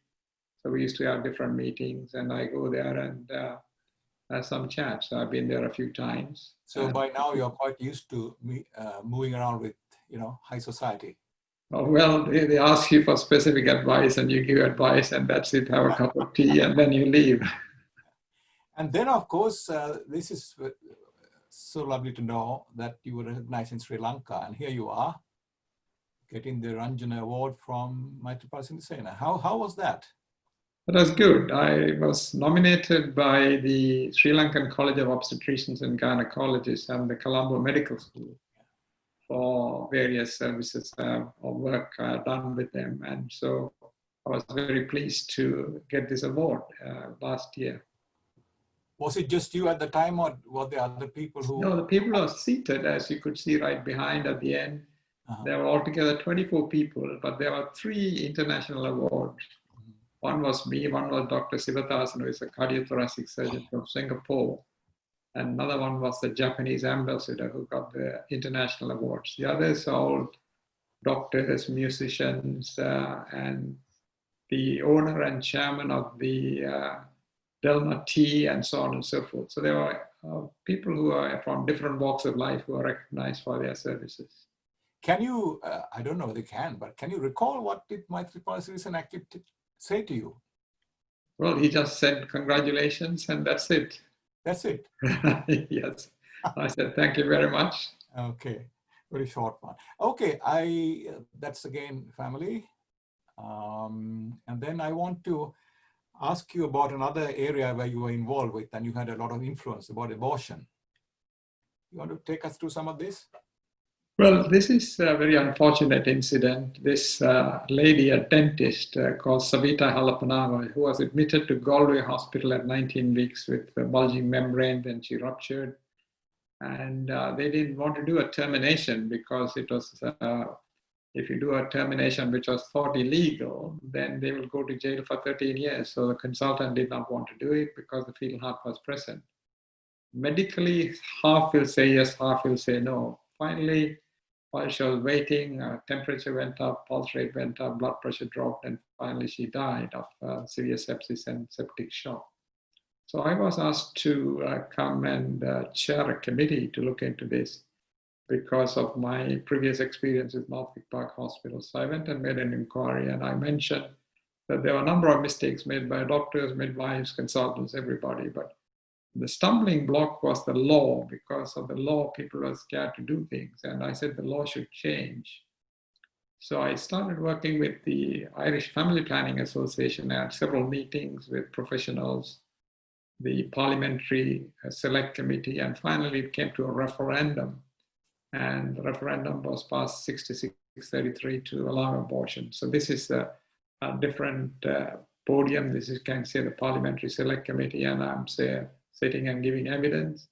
So we used to have different meetings, and I go there and have some chats. So I've been there a few times. So by now you're quite used to moving around with, high society. Oh, well, they ask you for specific advice, and you give advice, and that's it. Have a cup of tea, and then you leave. And then, of course, this is so lovely to know that you were recognized in Sri Lanka, and here you are, getting the Ranjana Award from Maitripala Sena. How was that? That was good. I was nominated by the Sri Lankan College of Obstetricians and Gynaecologists and the Colombo Medical School for various services or work done with them. And so I was very pleased to get this award last year. Was it just you at the time, or were there other people who? No, the people are seated, as you could see right behind at the end. There were altogether 24 people, but there were 3 international awards. One was me, one was Dr. Sivathasan, who is a cardiothoracic surgeon from Singapore. And another one was the Japanese ambassador, who got the international awards. The others are all doctors, musicians, and the owner and chairman of the Delma Tea, and so on and so forth. So there were people who are from different walks of life who are recognized for their services. Can you, I don't know if they can, but can you recall what did Maitripala Sirisena actually say to you? Well, he just said congratulations, and that's it. That's it? Yes. I said, thank you very much. Okay, very short one. Okay, that's again family. And then I want to ask you about another area where you were involved with and you had a lot of influence, about abortion. You want to take us through some of this? Well, this is a very unfortunate incident. This lady, a dentist called Savita Halapanava, who was admitted to Galway Hospital at 19 weeks with a bulging membrane, then she ruptured. And they didn't want to do a termination because it was, if you do a termination which was thought illegal, then they will go to jail for 13 years. So the consultant did not want to do it because the fetal heart was present. Medically, half will say yes, half will say no. Finally, while she was waiting, temperature went up, pulse rate went up, blood pressure dropped, and finally she died of severe sepsis and septic shock. So I was asked to come and chair a committee to look into this because of my previous experience with Northwick Park Hospital. So I went and made an inquiry, and I mentioned that there were a number of mistakes made by doctors, midwives, consultants, everybody. But the stumbling block was the law. Because of the law, people were scared to do things. And I said the law should change. So I started working with the Irish Family Planning Association. I had several meetings with professionals, the parliamentary select committee, and finally it came to a referendum. And the referendum was passed 66-33 to allow abortion. So this is a different podium. This is, can say, the parliamentary select committee, and I'm sitting and giving evidence.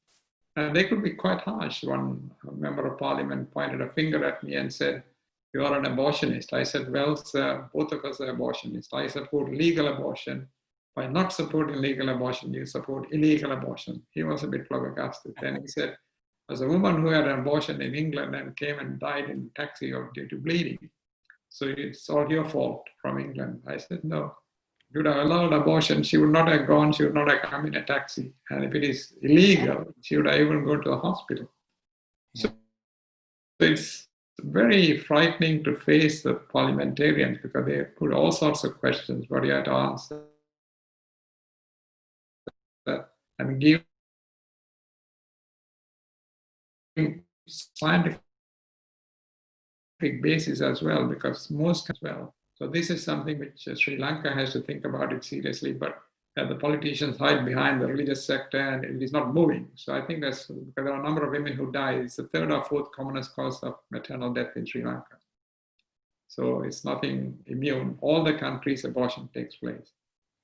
And they could be quite harsh. One member of parliament pointed a finger at me and said, "You are an abortionist." I said, "Well, sir, both of us are abortionists. I support legal abortion. By not supporting legal abortion, you support illegal abortion." He was a bit flabbergasted. Then he said, "As a woman who had an abortion in England and came and died in a taxi due to bleeding, so it's all your fault from England." I said, "No. If you would have allowed abortion, she would not have gone, she would not have come in a taxi. And if it is illegal, she would have even gone to a hospital." So it's very frightening to face the parliamentarians because they put all sorts of questions, but you have to answer that and give scientific basis as well, because most as well. So this is something which Sri Lanka has to think about it seriously, but the politicians hide behind the religious sector and it is not moving. So I think that's because there are a number of women who die. It's the third or fourth commonest cause of maternal death in Sri Lanka. So it's nothing immune. All the countries abortion takes place.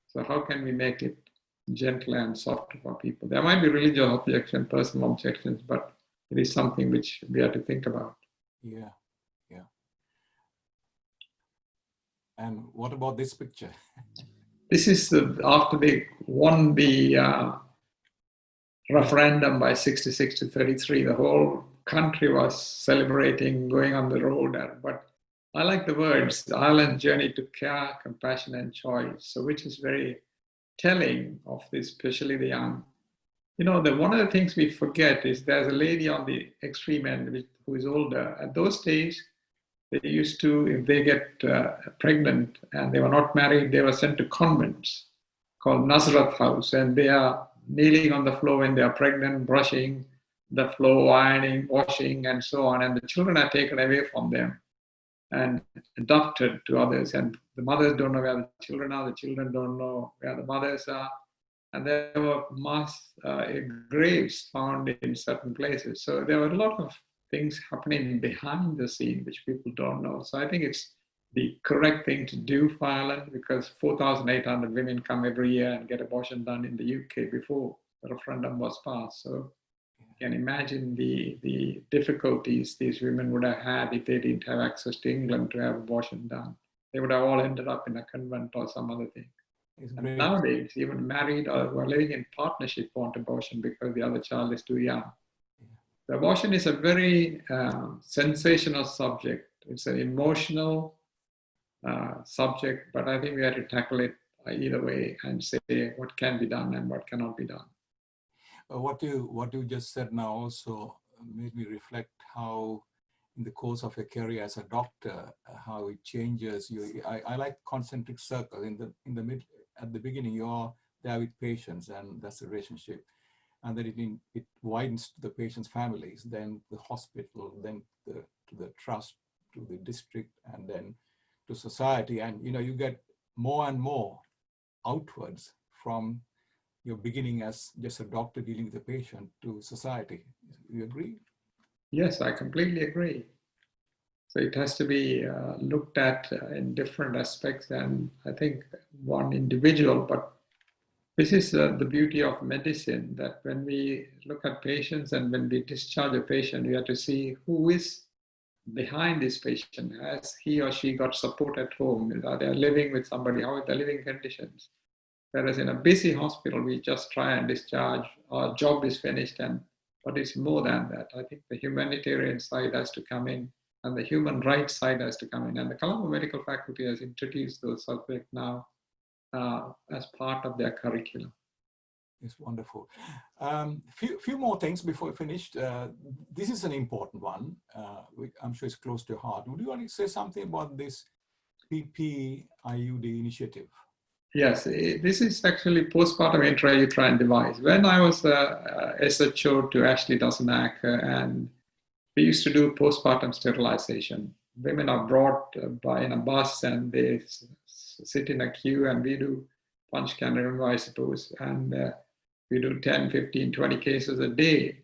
So how can we make it gentle and soft for people? There might be religious objections, personal objections, but it is something which we have to think about. Yeah, yeah. And what about this picture? This is after they won the referendum by 66-33. The whole country was celebrating, going on the road. But I like the words, Ireland's journey to care, compassion, and choice. So which is very telling of this, especially the young. You know, one of the things we forget is there's a lady on the extreme end who is older. At those days, they used to, if they get pregnant and they were not married, they were sent to convents called Nazareth House, and they are kneeling on the floor when they are pregnant, brushing the floor, ironing, washing, and so on. And the children are taken away from them and adopted to others. And the mothers don't know where the children are, the children don't know where the mothers are. And there were mass graves found in certain places. So there were a lot of things happening behind the scene which people don't know. So I think it's the correct thing to do for Ireland, because 4,800 women come every year and get abortion done in the UK before the referendum was passed. So you can imagine the difficulties these women would have had if they didn't have access to England to have abortion done. They would have all ended up in a convent or some other thing. And nowadays, even married or who are living in partnership want abortion because the other child is too young. The abortion is a very sensational subject. It's an emotional subject, but I think we have to tackle it either way and say what can be done and what cannot be done. What you just said now also made me reflect how, in the course of your career as a doctor, how it changes you. I like concentric circles. In the mid, at the beginning, you're there with patients, and that's the relationship. And then it widens to the patient's families, then the hospital, then to the trust, to the district, and then to society. And you get more and more outwards from your beginning as just a doctor dealing with the patient to society. You agree? Yes, I completely agree. So it has to be looked at in different aspects, and I think one individual, but this is the beauty of medicine, that when we look at patients and when we discharge a patient, we have to see who is behind this patient. Has he or she got support at home? Are they living with somebody? How are their living conditions? Whereas in a busy hospital, we just try and discharge, our job is finished, but it's more than that. I think the humanitarian side has to come in and the human rights side has to come in. And the Colombo Medical Faculty has introduced those subjects now as part of their curriculum. It's wonderful. Few more things before we finish. This is an important one. I'm sure it's close to your heart. Would you want to say something about this PPIUD initiative? Yes, this is actually postpartum intrauterine device. When I was SHO to Ashley Dozenak, and we used to do postpartum sterilization. Women are brought in a bus and they sit in a queue, and we do punch can, I suppose, and we do 10, 15, 20 cases a day.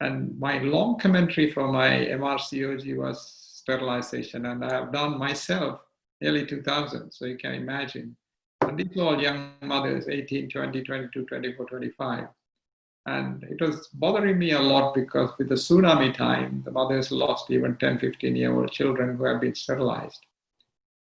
And my long commentary for my MRCOG was sterilization, and I have done myself nearly 2,000, so you can imagine. And these are all young mothers, 18, 20, 22, 24, 25. And it was bothering me a lot because with the tsunami time, the mothers lost even 10, 15-year-old children who have been sterilized.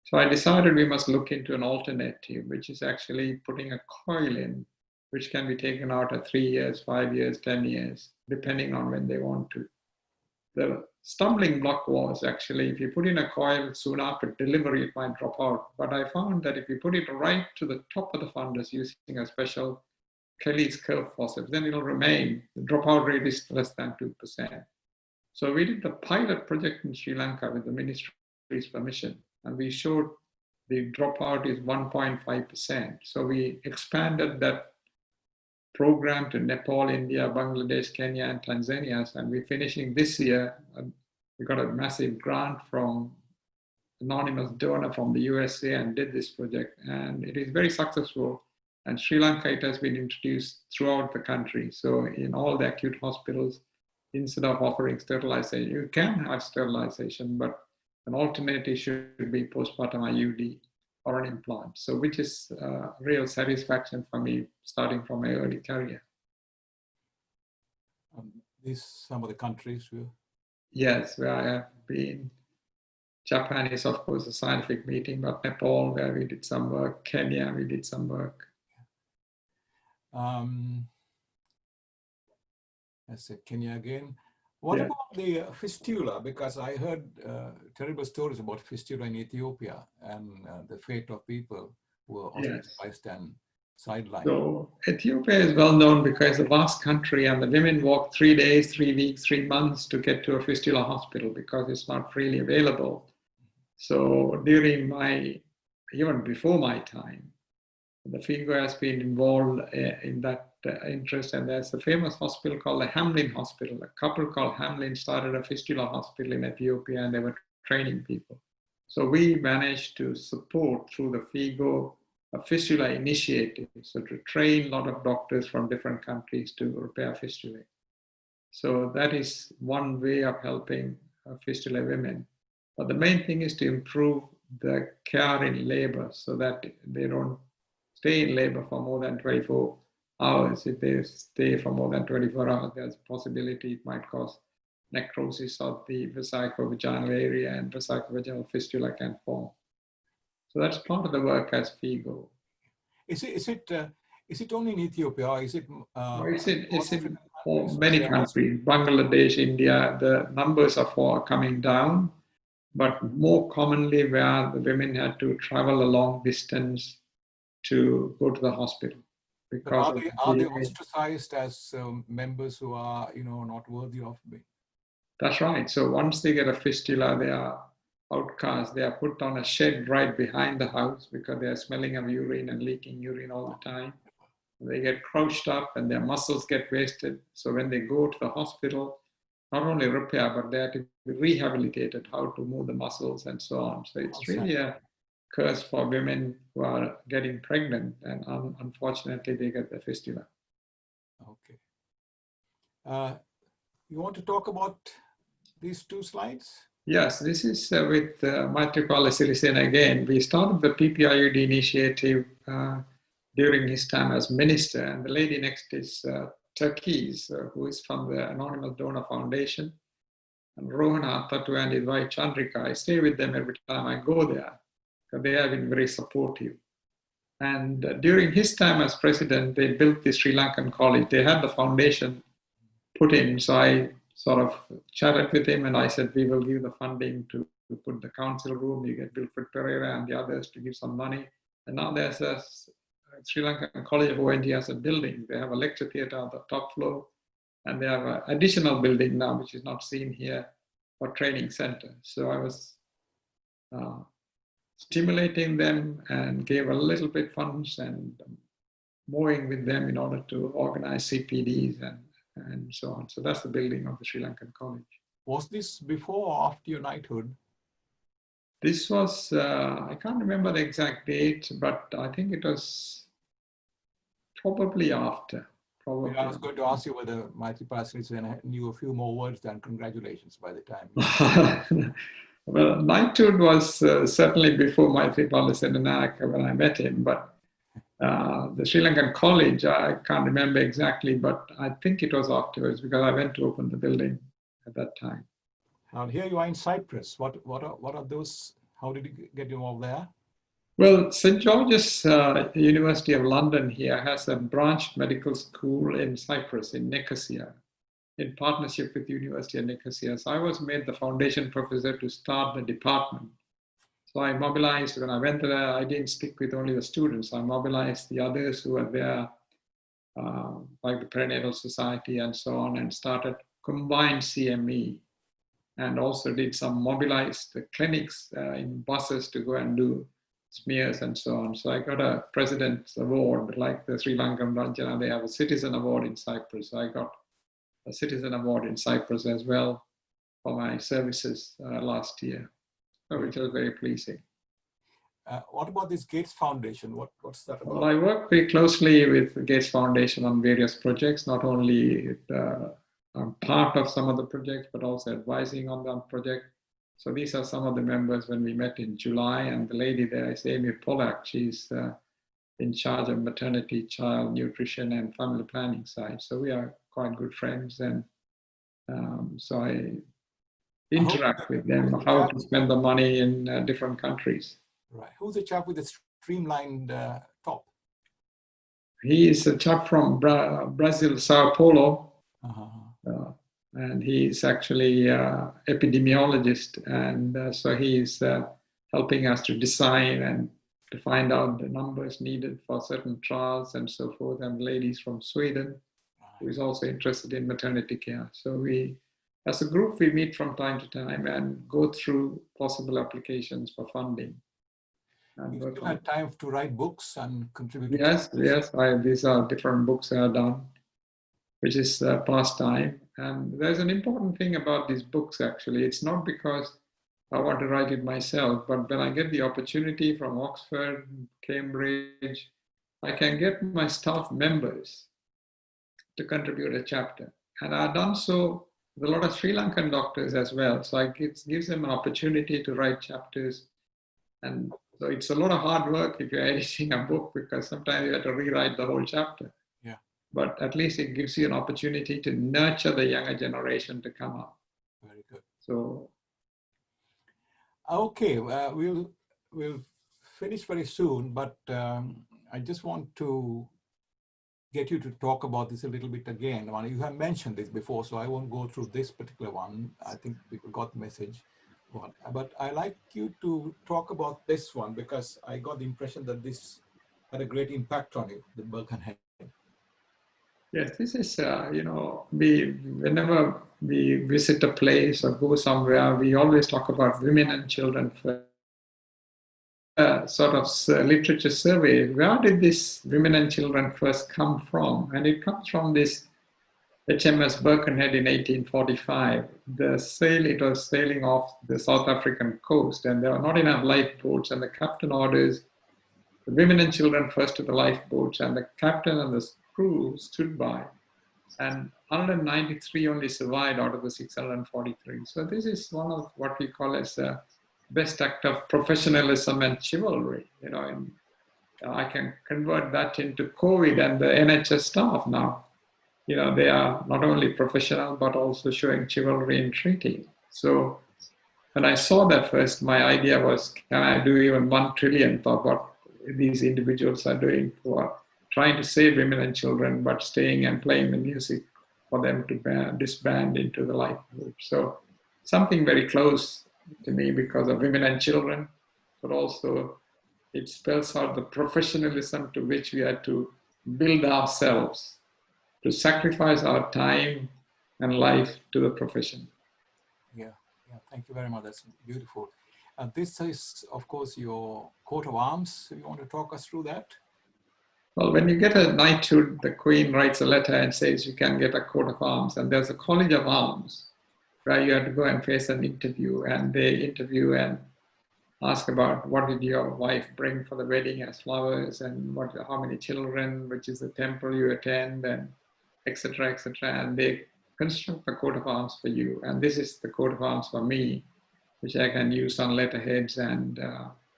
So I decided we must look into an alternative, which is actually putting a coil in, which can be taken out at 3 years, 5 years, 10 years, depending on when they want to. The stumbling block was actually, if you put in a coil soon after delivery, it might drop out. But I found that if you put it right to the top of the fundus using a special Kelly's curve forceps, then it'll remain. The dropout rate is less than 2%. So we did the pilot project in Sri Lanka with the ministry's permission, and we showed the dropout is 1.5%. So we expanded that program to Nepal, India, Bangladesh, Kenya, and Tanzania. And we're finishing this year. We got a massive grant from anonymous donor from the USA and did this project. And it is very successful. And Sri Lanka, it has been introduced throughout the country. So in all the acute hospitals, instead of offering sterilization, you can have sterilization, but an alternative should be postpartum IUD or an implant. So which is real satisfaction for me starting from my early career. These some of the countries where? Yes, where I have been. Japan is of course a scientific meeting, but Nepal, where we did some work, Kenya, we did some work. I said Kenya again. What about the fistula? Because I heard terrible stories about fistula in Ethiopia and the fate of people who were hospitalized and sidelined. So Ethiopia is well known because it's a vast country, and the women walk 3 days, 3 weeks, 3 months to get to a fistula hospital because it's not freely available. So during even before my time, the FIGO has been involved in that interest, and there's a famous hospital called the Hamlin Hospital. A couple called Hamlin started a fistula hospital in Ethiopia, and they were training people. So we managed to support through the FIGO a fistula initiative, so to train a lot of doctors from different countries to repair fistulae. So that is one way of helping fistula women. But the main thing is to improve the care in labor so that they don't stay in labor for more than 24 hours. If they stay for more than 24 hours, there's a possibility it might cause necrosis of the vesicovaginal area, and vesicovaginal fistula can form. So that's part of the work as FIGO. Is it only in Ethiopia, or is it? It's in many countries. Bangladesh, India, the numbers are coming down, but more commonly where the women had to travel a long distance to go to the hospital. Because are they ostracized as members who are, not worthy of being? That's right. So once they get a fistula, they are outcast. They are put on a shed right behind the house because they are smelling of urine and leaking urine all the time. They get crouched up and their muscles get wasted. So when they go to the hospital, not only repair, but they have to be rehabilitated, how to move the muscles and so on. So it's really a curse for women who are getting pregnant, and unfortunately they get the fistula. Okay. You want to talk about these 2 slides? Yes, this is with Mahendra Gonsalkorale again. We started the PPIUD initiative during his time as minister, and the lady next is Turkey's, who is from the Anonymous Donor Foundation, and Rohana Tatu and his wife Chandrika. I stay with them every time I go there. They have been very supportive. And during his time as president, they built the Sri Lankan College. They had the foundation put in, so I sort of chatted with him, and I said, we will give the funding to put the council room. You get Wilfred Pereira and the others to give some money. And now there's a Sri Lanka College of ONG has a building. They have a lecture theatre on the top floor, and they have an additional building now, which is not seen here, for training center. So I was stimulating them and gave a little bit funds and moving with them in order to organize CPDs and so on. So that's the building of the Sri Lankan College. Was this before or after your knighthood? This was, I can't remember the exact date, but I think it was probably after. Probably. I was going to ask you whether Maithripala knew a few more words than congratulations by the time. Well, knighthood was certainly before Maithripala Sedanayak when I met him, but the Sri Lankan College, I can't remember exactly, but I think it was afterwards because I went to open the building at that time. And here you are in Cyprus. What are those? How did you get involved there? Well, St. George's University of London here has a branch medical school in Cyprus, in Nicosia, in partnership with the University of Nicosia. So I was made the foundation professor to start the department. So I mobilized, when I went there, I didn't stick with only the students. I mobilized the others who were there, like the Perinatal Society and so on, and started combined CME, and also did some mobilized clinics in buses to go and do smears and so on. So I got a President's Award, like the Sri Lankan Ranjana, they have a Citizen Award in Cyprus. So I got a Citizen Award in Cyprus as well for my services last year, which was very pleasing. What about this Gates Foundation? What's that about? Well, I work very closely with the Gates Foundation on various projects, not only I'm part of some of the projects, but also advising on the project. So these are some of the members when we met in July, and the lady there is Amy Pollack. She's in charge of maternity, child nutrition, and family planning side. So we are quite good friends, and so I interact with them, how to spend the money in different countries. Right. Who's the chap with the streamlined top? He is a chap from Brazil, Sao Paulo. And he's actually epidemiologist, and so he's helping us to design and to find out the numbers needed for certain trials and so forth. And ladies from Sweden, who is also interested in maternity care. So we, as a group, we meet from time to time and go through possible applications for funding. And you still have time to write books and contribute? Yes, yes. These are different books I have done, which is pastime. And there's an important thing about these books, actually. It's not because I want to write it myself, but when I get the opportunity from Oxford, Cambridge, I can get my staff members to contribute a chapter. And I've done so with a lot of Sri Lankan doctors as well. So it gives them an opportunity to write chapters. And so it's a lot of hard work if you're editing a book, because sometimes you have to rewrite the whole chapter. But at least it gives you an opportunity to nurture the younger generation to come up. Very good. So, okay, we'll finish very soon, but I just want to get you to talk about this a little bit again. You have mentioned this before, so I won't go through this particular one. I think people got the message. But I like you to talk about this one, because I got the impression that this had a great impact on you, the Birkenhead. Yes, this is, whenever we visit a place or go somewhere, we always talk about women and children first. Sort of literature survey, where did this women and children first come from? And it comes from this HMS Birkenhead in 1845. It was sailing off the South African coast, and there were not enough lifeboats, and the captain orders the women and children first to the lifeboats, and the captain and the crew stood by, and 193 only survived out of the 643. So this is one of what we call as a best act of professionalism and chivalry. And I can convert that into COVID and the NHS staff now. They are not only professional, but also showing chivalry in treating. So when I saw that first, my idea was, can I do even 1 trillionth of what these individuals are doing for trying to save women and children, but staying and playing the music for them to disband into the life group. So something very close to me because of women and children, but also it spells out the professionalism to which we had to build ourselves, to sacrifice our time and life to the profession. Yeah, thank you very much. That's beautiful. This is, of course, your coat of arms. You want to talk us through that? Well, when you get a knighthood, the Queen writes a letter and says you can get a coat of arms. And there's a College of Arms where you have to go and face an interview. And they interview and ask about what did your wife bring for the wedding as flowers, and how many children, which is the temple you attend, and etc., etc. And they construct a coat of arms for you. And this is the coat of arms for me, which I can use on letterheads and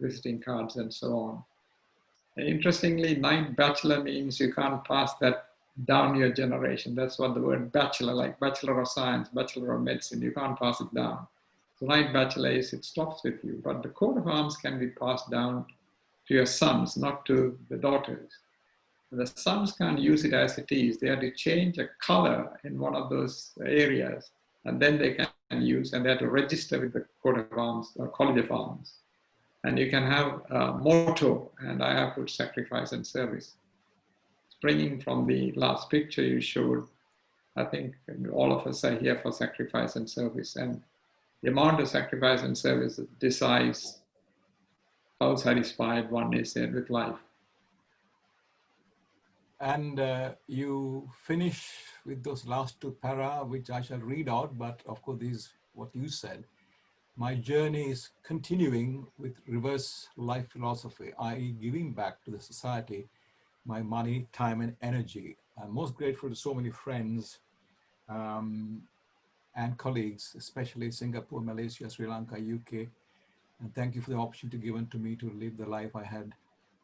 visiting cards and so on. Interestingly, Knight Bachelor means you can't pass that down your generation. That's what the word bachelor, like Bachelor of Science, Bachelor of Medicine, you can't pass it down. So Knight Bachelor is, it stops with you. But the coat of arms can be passed down to your sons, not to the daughters. The sons can't use it as it is. They have to change a color in one of those areas, and then they can use, and they have to register with the coat of arms, or College of Arms. And you can have a motto, and I have put sacrifice and service. Springing from the last picture you showed, I think all of us are here for sacrifice and service. And the amount of sacrifice and service decides how satisfied one is with life. And you finish with those last two para, which I shall read out, but of course, this is what you said. My journey is continuing with reverse life philosophy, i.e. giving back to the society my money, time, and energy. I'm most grateful to so many friends and colleagues, especially Singapore, Malaysia, Sri Lanka, UK. And thank you for the opportunity given to me to live the life I had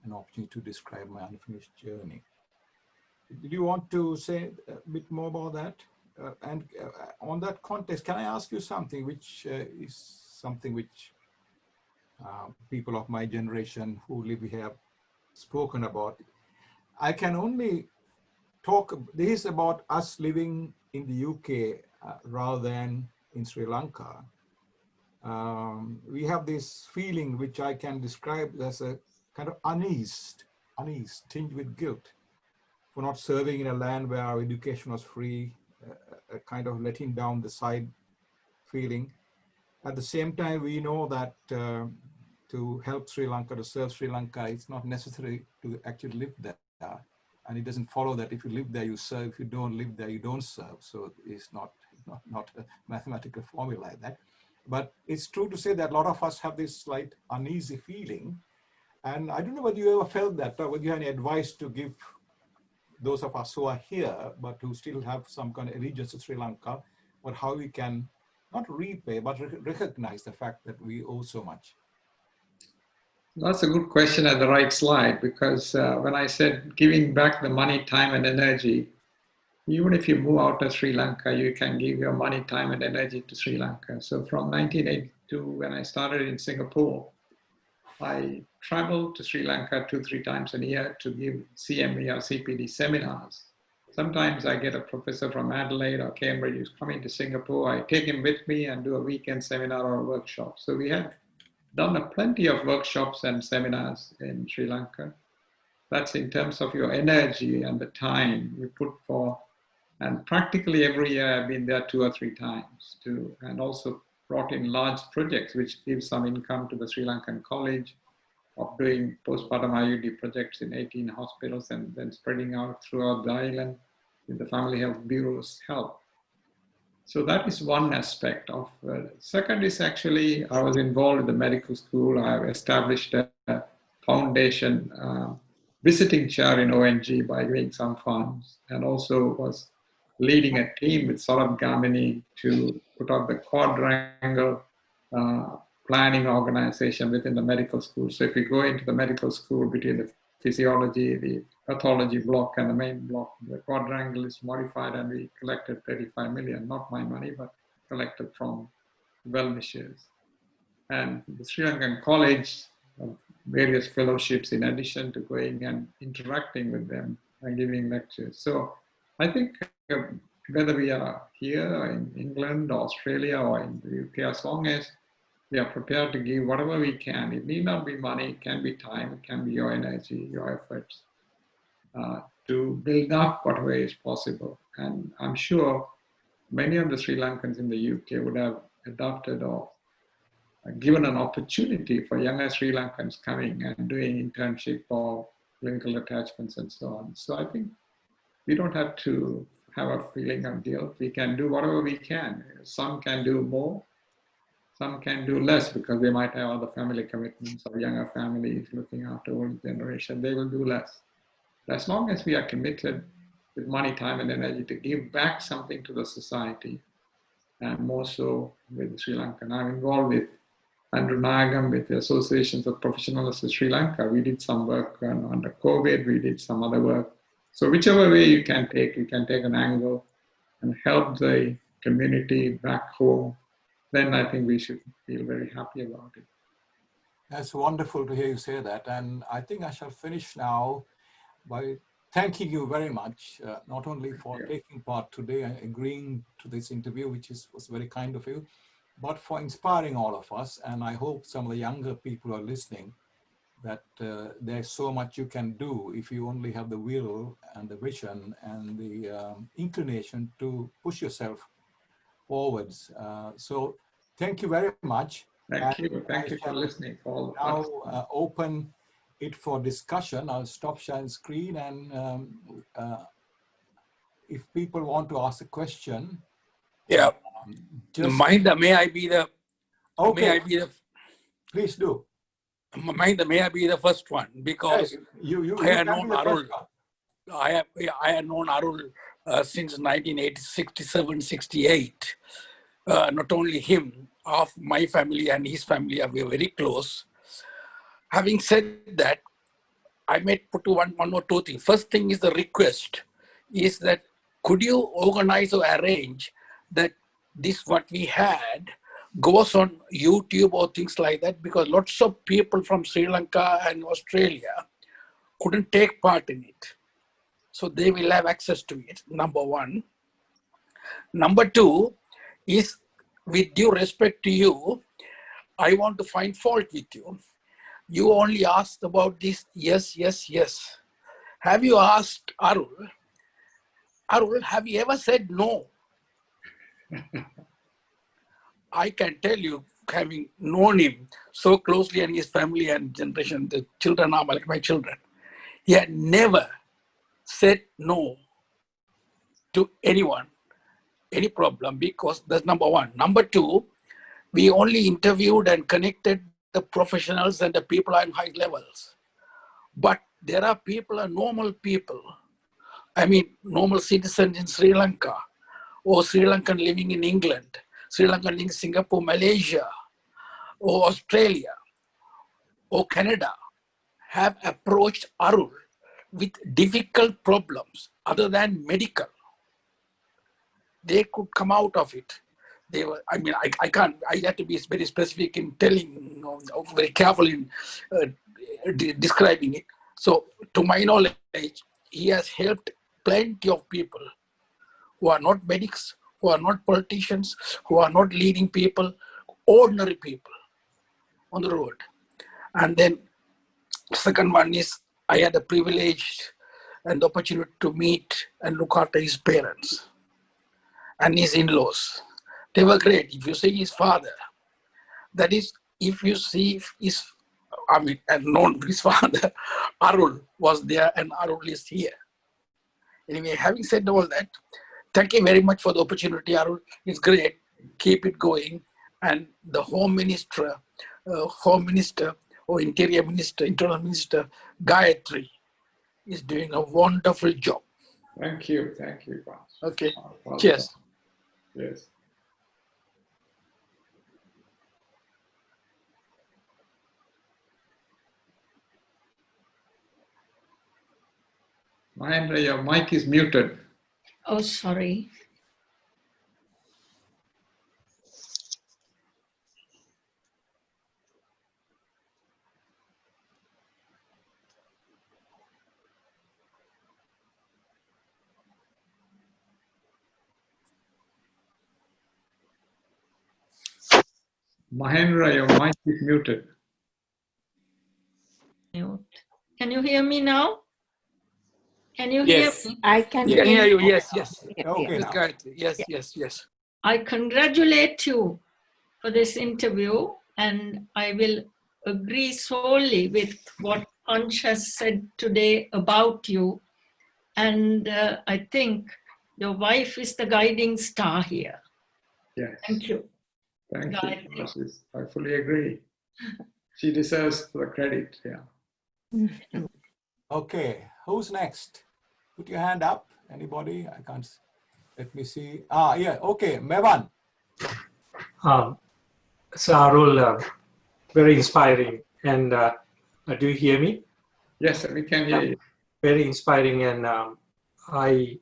an opportunity to describe my unfinished journey. Did you want to say a bit more about that? And on that context, can I ask you something which is something which people of my generation who live here have spoken about? I can only talk this about us living in the UK rather than in Sri Lanka. We have this feeling which I can describe as a kind of unease tinged with guilt for not serving in a land where our education was free, a kind of letting down the side feeling. At the same time, we know that to help Sri Lanka, to serve Sri Lanka, it's not necessary to actually live there. And it doesn't follow that if you live there, you serve. If you don't live there, you don't serve. So it's not a mathematical formula like that. But it's true to say that a lot of us have this slight uneasy feeling. And I don't know whether you ever felt that, or whether you have any advice to give those of us who are here, but who still have some kind of allegiance to Sri Lanka, or how we can not repay, but recognize the fact that we owe so much. That's a good question at the right slide, because when I said giving back the money, time, and energy, even if you move out of Sri Lanka, you can give your money, time, and energy to Sri Lanka. So from 1982, when I started in Singapore, I traveled to Sri Lanka 2-3 times a year to give CME or CPD seminars. Sometimes I get a professor from Adelaide or Cambridge who's coming to Singapore. I take him with me and do a weekend seminar or a workshop. So we have done plenty of workshops and seminars in Sri Lanka. That's in terms of your energy and the time you put for, and practically every year I've been there 2 or 3 times too, and also brought in large projects which give some income to the Sri Lankan College, of doing postpartum IUD projects in 18 hospitals and then spreading out throughout the island with the Family Health Bureau's help. So that is one aspect of second is actually I was involved in the medical school. I've established a foundation visiting chair in ONG by giving some funds, and also was leading a team with Saurabh Gamini to put up the quadrangle planning organization within the medical school. So if you go into the medical school between the physiology, the pathology block and the main block, the quadrangle is modified, and we collected 35 million, not my money, but collected from well-wishers. And the Sri Lankan College, various fellowships in addition to going and interacting with them and giving lectures. So I think whether we are here in England, Australia, or in the UK, as long as we are prepared to give whatever we can. It need not be money, it can be time, it can be your energy, your efforts, to build up whatever is possible. And I'm sure many of the Sri Lankans in the UK would have adopted or given an opportunity for younger Sri Lankans coming and doing internship or clinical attachments and so on. So I think we don't have to have a feeling of guilt. We can do whatever we can. Some can do more, some can do less because they might have other family commitments or younger families looking after older generation. They will do less. As long as we are committed with money, time, and energy to give back something to the society, and more so with Sri Lanka. I'm involved with Andrew Nagam with the Associations of Professionals of Sri Lanka. We did some work under COVID, we did some other work. So whichever way you can take an angle and help the community back home, then I think we should feel very happy about it. That's wonderful to hear you say that. And I think I shall finish now by thanking you very much, not only for taking part today and agreeing to this interview, which was very kind of you, but for inspiring all of us. And I hope some of the younger people are listening, that there's so much you can do if you only have the will and the vision and the inclination to push yourself forwards. So thank you very much. Thank you for listening. For all now open it for discussion. I'll stop sharing screen, and if people want to ask a question, yeah, just Mahendra, may I be the? Okay. May I be the? Please do. Mahendra, may I be the first one, because Hey, you I had can known be the Arul. first one. I had known Arul since 1967, 68. Not only him, of my family and his family are very close. Having said that, I might put one or two things. First thing is the request is that could you organize or arrange that this what we had goes on YouTube or things like that, because lots of people from Sri Lanka and Australia couldn't take part in it. So they will have access to it, number one. Number two is, with due respect to you, I want to find fault with you. You only asked about this, yes, yes, yes. Have you asked Arul, have you ever said no? I can tell you, having known him so closely and his family and generation, the children are like my children, he had never said no to anyone, any problem, because that's number one. Number two, we only interviewed and connected the professionals and the people on high levels. But there are people, normal people, I mean, normal citizens in Sri Lanka, or Sri Lankan living in England, Sri Lankan living in Singapore, Malaysia, or Australia, or Canada, have approached Arul with difficult problems other than medical. They could come out of it. They were, I mean, I can't, I have to be very specific in telling, very careful in describing it. So to my knowledge, he has helped plenty of people who are not medics, who are not politicians, who are not leading people, ordinary people on the road. And then second one is, I had the privilege and the opportunity to meet and look after his parents and his in-laws. They were great. If you see his father, that is, if you see his, I mean, and known his father, Arul was there and Arul is here. Anyway, having said all that, thank you very much for the opportunity, Arul. It's great. Keep it going. And the Home Minister or Interior Minister, Internal Minister, Gayatri, is doing a wonderful job. Thank you. Okay, cheers. Yes. Mahendra, your mic is muted. Oh, sorry. Mahendra, your mic is muted. Mute. Can you hear me now? Can you hear Yes. me? I can We can hear you. Yes, yes. Okay, Yes, now. Gayatri. Yes, Yeah. yes, yes. I congratulate you for this interview, and I will agree solely with what Panch has said today about you. And I think your wife is the guiding star here. Yes. Thank you. Thank you. Gayatri. I fully agree. She deserves the credit. Yeah. Okay, who's next? Put your hand up. Anybody? I can't. Let me see. Ah, yeah. Okay, Mevan. So Arul, very inspiring. And do you hear me? Yes, we can hear you. Very inspiring. And I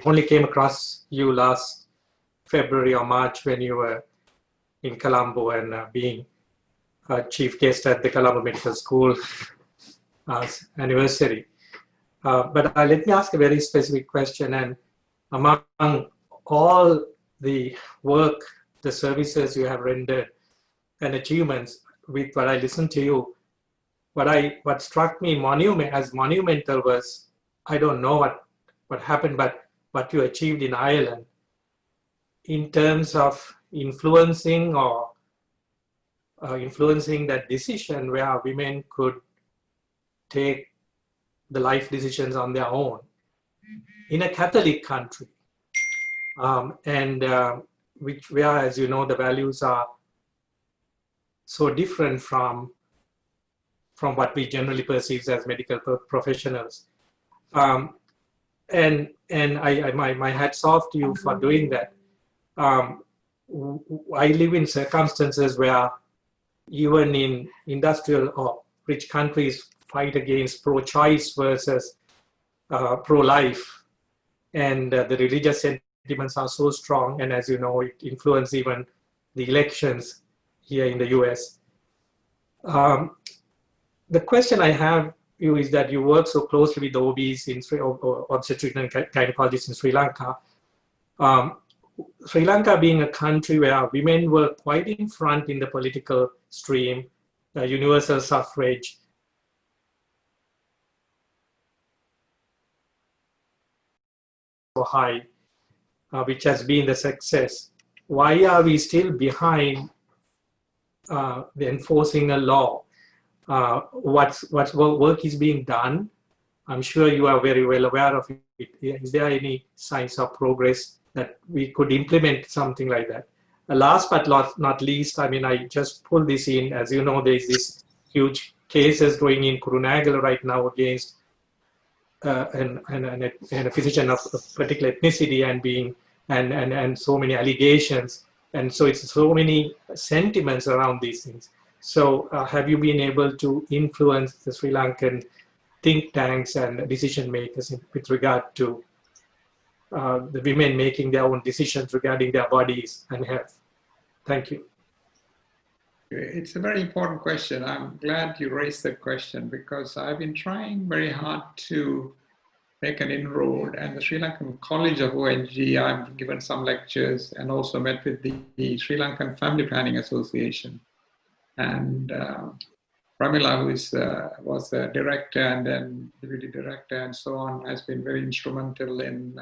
only came across you last February or March when you were in Colombo and being a chief guest at the Colombo Medical School anniversary. But let me ask a very specific question. And among all the work, the services you have rendered and achievements, with what I listened to you, what struck me as monumental was, I don't know what happened, but what you achieved in Ireland in terms of influencing that decision where women could take the life decisions on their own in a Catholic country, where, as you know, the values are so different from what we generally perceive as medical professionals. And my hats off to you for doing that. I live in circumstances where even in industrial or rich countries fight against pro-choice versus pro-life, and the religious sentiments are so strong, and as you know, it influences even the elections here in the US. The question I have you is that you work so closely with the OBs in obstetrics and gynecologists in Sri Lanka. Sri Lanka being a country where women were quite in front in the political stream, universal suffrage, so high, which has been the success. Why are we still behind the enforcing a law? What work is being done? I'm sure you are very well aware of it. Is there any signs of progress that we could implement something like that? Last but not least, I mean, I just pulled this in. As you know, there's this huge cases going in Kurunagala right now against and a physician of a particular ethnicity and so many allegations. And so it's so many sentiments around these things. So have you been able to influence the Sri Lankan think tanks and decision makers with regard to the women making their own decisions regarding their bodies and health? Thank you. It's a very important question. I'm glad you raised that question because I've been trying very hard to make an inroad, and the Sri Lankan College of ONG, I've given some lectures and also met with the Sri Lankan Family Planning Association. And Pramila, who was the director and then deputy director and so on, has been very instrumental in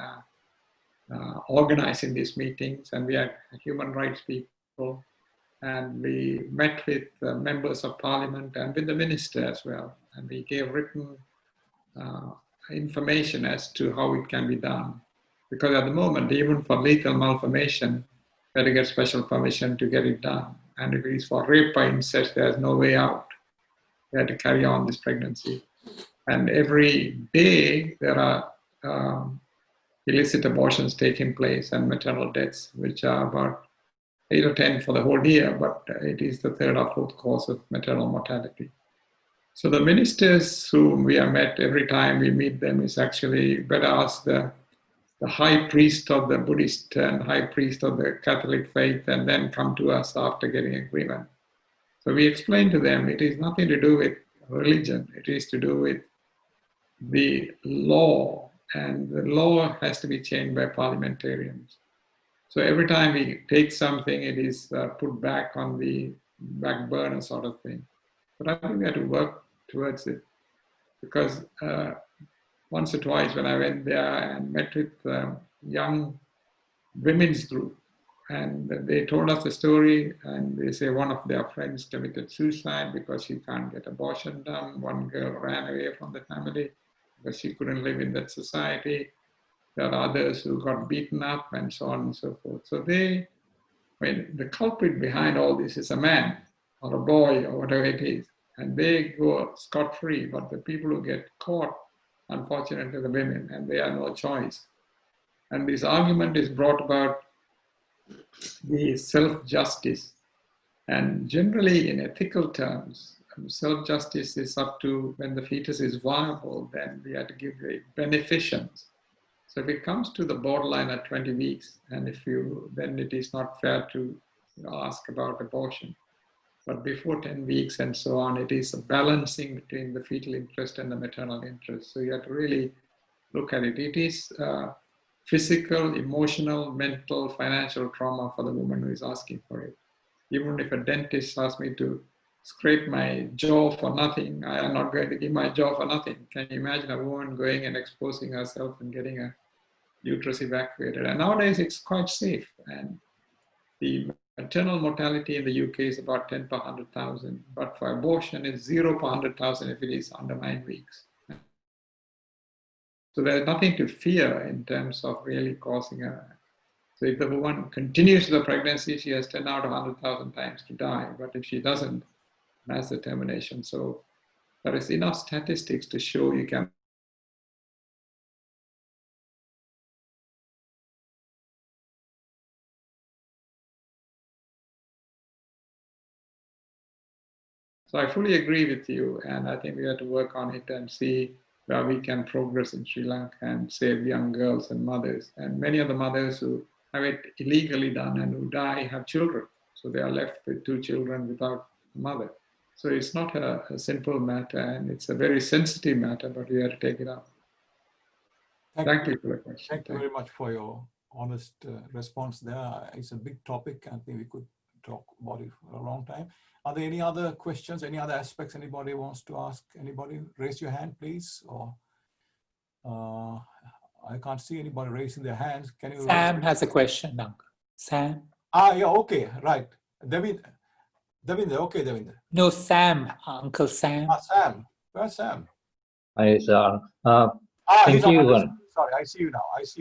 organizing these meetings. And we are human rights people. And we met with members of parliament and with the minister as well. And we gave written information as to how it can be done. Because at the moment, even for lethal malformation, we had to get special permission to get it done. And if it is for rape by incest, there's no way out. We had to carry on this pregnancy. And every day there are illicit abortions taking place and maternal deaths, which are about 8 or 10 for the whole year, but it is the third or fourth cause of maternal mortality. So the ministers whom we have met every time we meet them is actually better ask the high priest of the Buddhist and high priest of the Catholic faith and then come to us after getting agreement. So we explain to them it is nothing to do with religion, it is to do with the law, and the law has to be changed by parliamentarians. So every time we take something, it is put back on the back burner sort of thing. But I think we have to work towards it, because once or twice when I went there and met with young women's group, and they told us a story, and they say one of their friends committed suicide because she can't get abortion done. One girl ran away from the family because she couldn't live in that society. There are others who got beaten up and so on and so forth. So the culprit behind all this is a man or a boy or whatever it is, and they go scot-free, but the people who get caught, unfortunately, the women, and they have no choice. And this argument is brought about the self-justice. And generally, in ethical terms, self-justice is up to when the fetus is viable, then we have to give the beneficence. So if it comes to the borderline at 20 weeks, and then it is not fair to ask about abortion. But before 10 weeks and so on, it is a balancing between the fetal interest and the maternal interest. So you have to really look at it. It is physical, emotional, mental, financial trauma for the woman who is asking for it. Even if a dentist asks me to scrape my jaw for nothing, I am not going to give my jaw for nothing. Can you imagine a woman going and exposing herself and getting a uterus evacuated? And nowadays it's quite safe. And the maternal mortality in the UK is about 10 per 100,000, but for abortion it's 0 per 100,000 if it is under 9 weeks. So there's nothing to fear in terms of really causing so if the woman continues the pregnancy, she has 10 out of 100,000 times to die. But if she doesn't, that's the termination. So there is enough statistics to show you can. So I fully agree with you, and I think we have to work on it and see where we can progress in Sri Lanka and save young girls and mothers. And many of the mothers who have it illegally done and who die have children. So they are left with 2 children without a mother. So it's not a simple matter, and it's a very sensitive matter, but we have to take it up. Thank you for the question. Thank you very much for your honest response there. It's a big topic. I think we could talk about it for a long time. Are there any other questions, any other aspects anybody wants to ask? Anybody? Raise your hand, please. Or I can't see anybody raising their hands. Can you? Sam has a question, Uncle. Sam? Yeah, okay, right. Davinder, okay, Davinder. No, Sam, Uncle Sam. Sam. Where's Sam? Hi, sir. He's Thank you. Sorry, I see you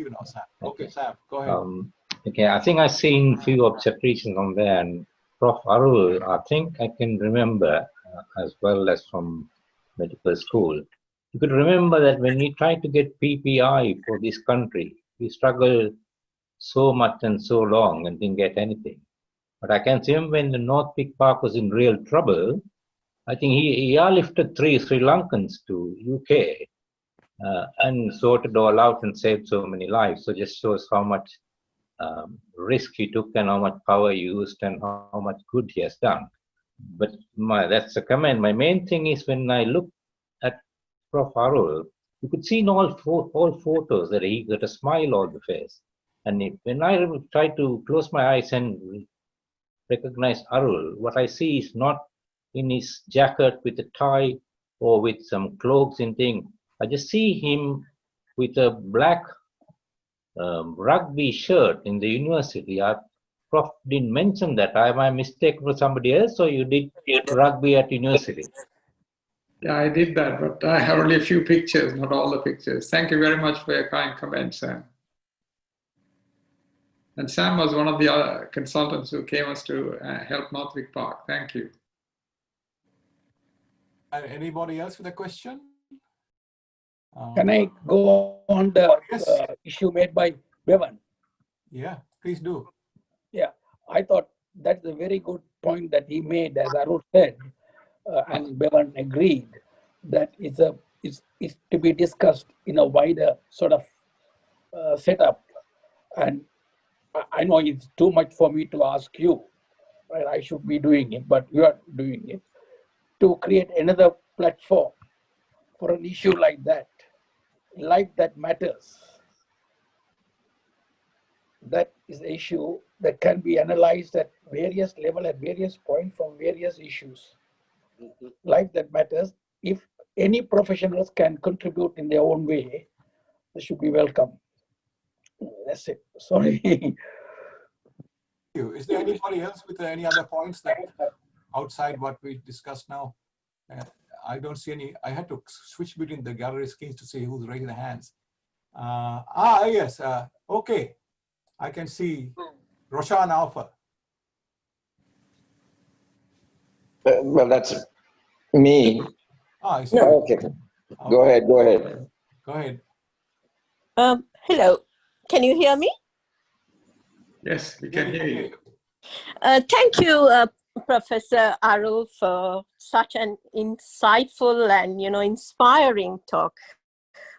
now, Sam. Okay, Sam, go ahead. Okay, I think I've seen few obstetricians on there, and Prof Arul, I think I can remember as well as from medical school. You could remember that when we tried to get PPI for this country, we struggled so much and so long and didn't get anything. But I can see when the North Peak Park was in real trouble, I think he airlifted 3 Sri Lankans to UK and sorted all out and saved so many lives. So just shows how much risk he took and how much power he used and how much good he has done. But that's a comment. My main thing is when I look at Prof Arul, you could see in all photos that he got a smile on the face. And when I try to close my eyes and recognize Arul, what I see is not in his jacket with a tie or with some cloaks and thing. I just see him with a black rugby shirt in the university. Prof didn't mention that. Am I mistaken for somebody else, or you did rugby at university? Yeah, I did that, but I have only a few pictures, not all the pictures. Thank you very much for your kind comment, Sam. And Sam was one of the other consultants who came us to help Northwick Park. Thank you. Anybody else with a question? Can I go on the issue made by Bevan? Yeah, please do. Yeah, I thought that's a very good point that he made, as Arul said, and Bevan agreed that it's to be discussed in a wider sort of setup. And I know it's too much for me to ask you, right? I should be doing it, but you are doing it, to create another platform for an issue like that, life that matters. that is the issue that can be analyzed at various level, at various points from various issues. Life that matters. If any professionals can contribute in their own way, they should be welcome. That's it. Sorry. Thank you. Is there anybody else with any other points that outside what we discussed now? I don't see any. I had to switch between the gallery screens to see who's raising their hands. Yes. Okay. I can see Roshan Alpha. Well, that's me. I see. No, okay. Go ahead. Go ahead. Go ahead. Hello. Can you hear me? Yes, we can hear you. Thank you, Professor Arul, for such an insightful and inspiring talk.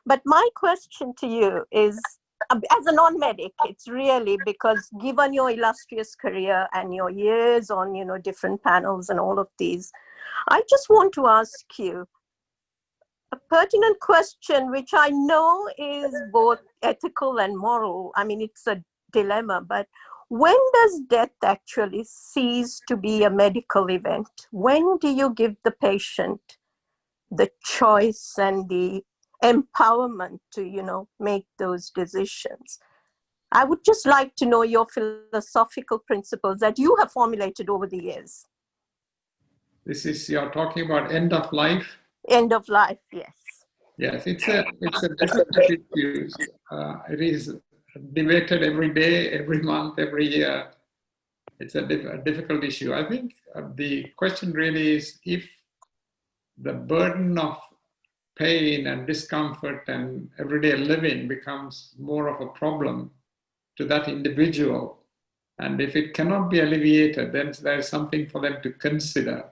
But my question to you is, as a non-medic, it's really because given your illustrious career and your years on different panels and all of these, I just want to ask you a pertinent question, which I know is both ethical and moral. I mean, it's a dilemma, but when does death actually cease to be a medical event? When do you give the patient the choice and the empowerment to, make those decisions? I would just like to know your philosophical principles that you have formulated over the years. You're talking about end of life? End of life, yes. Yes, it's a difficult issue. It is debated every day, every month, every year. It's a difficult issue. I think the question really is if the burden of pain and discomfort and everyday living becomes more of a problem to that individual, and if it cannot be alleviated, then there's something for them to consider.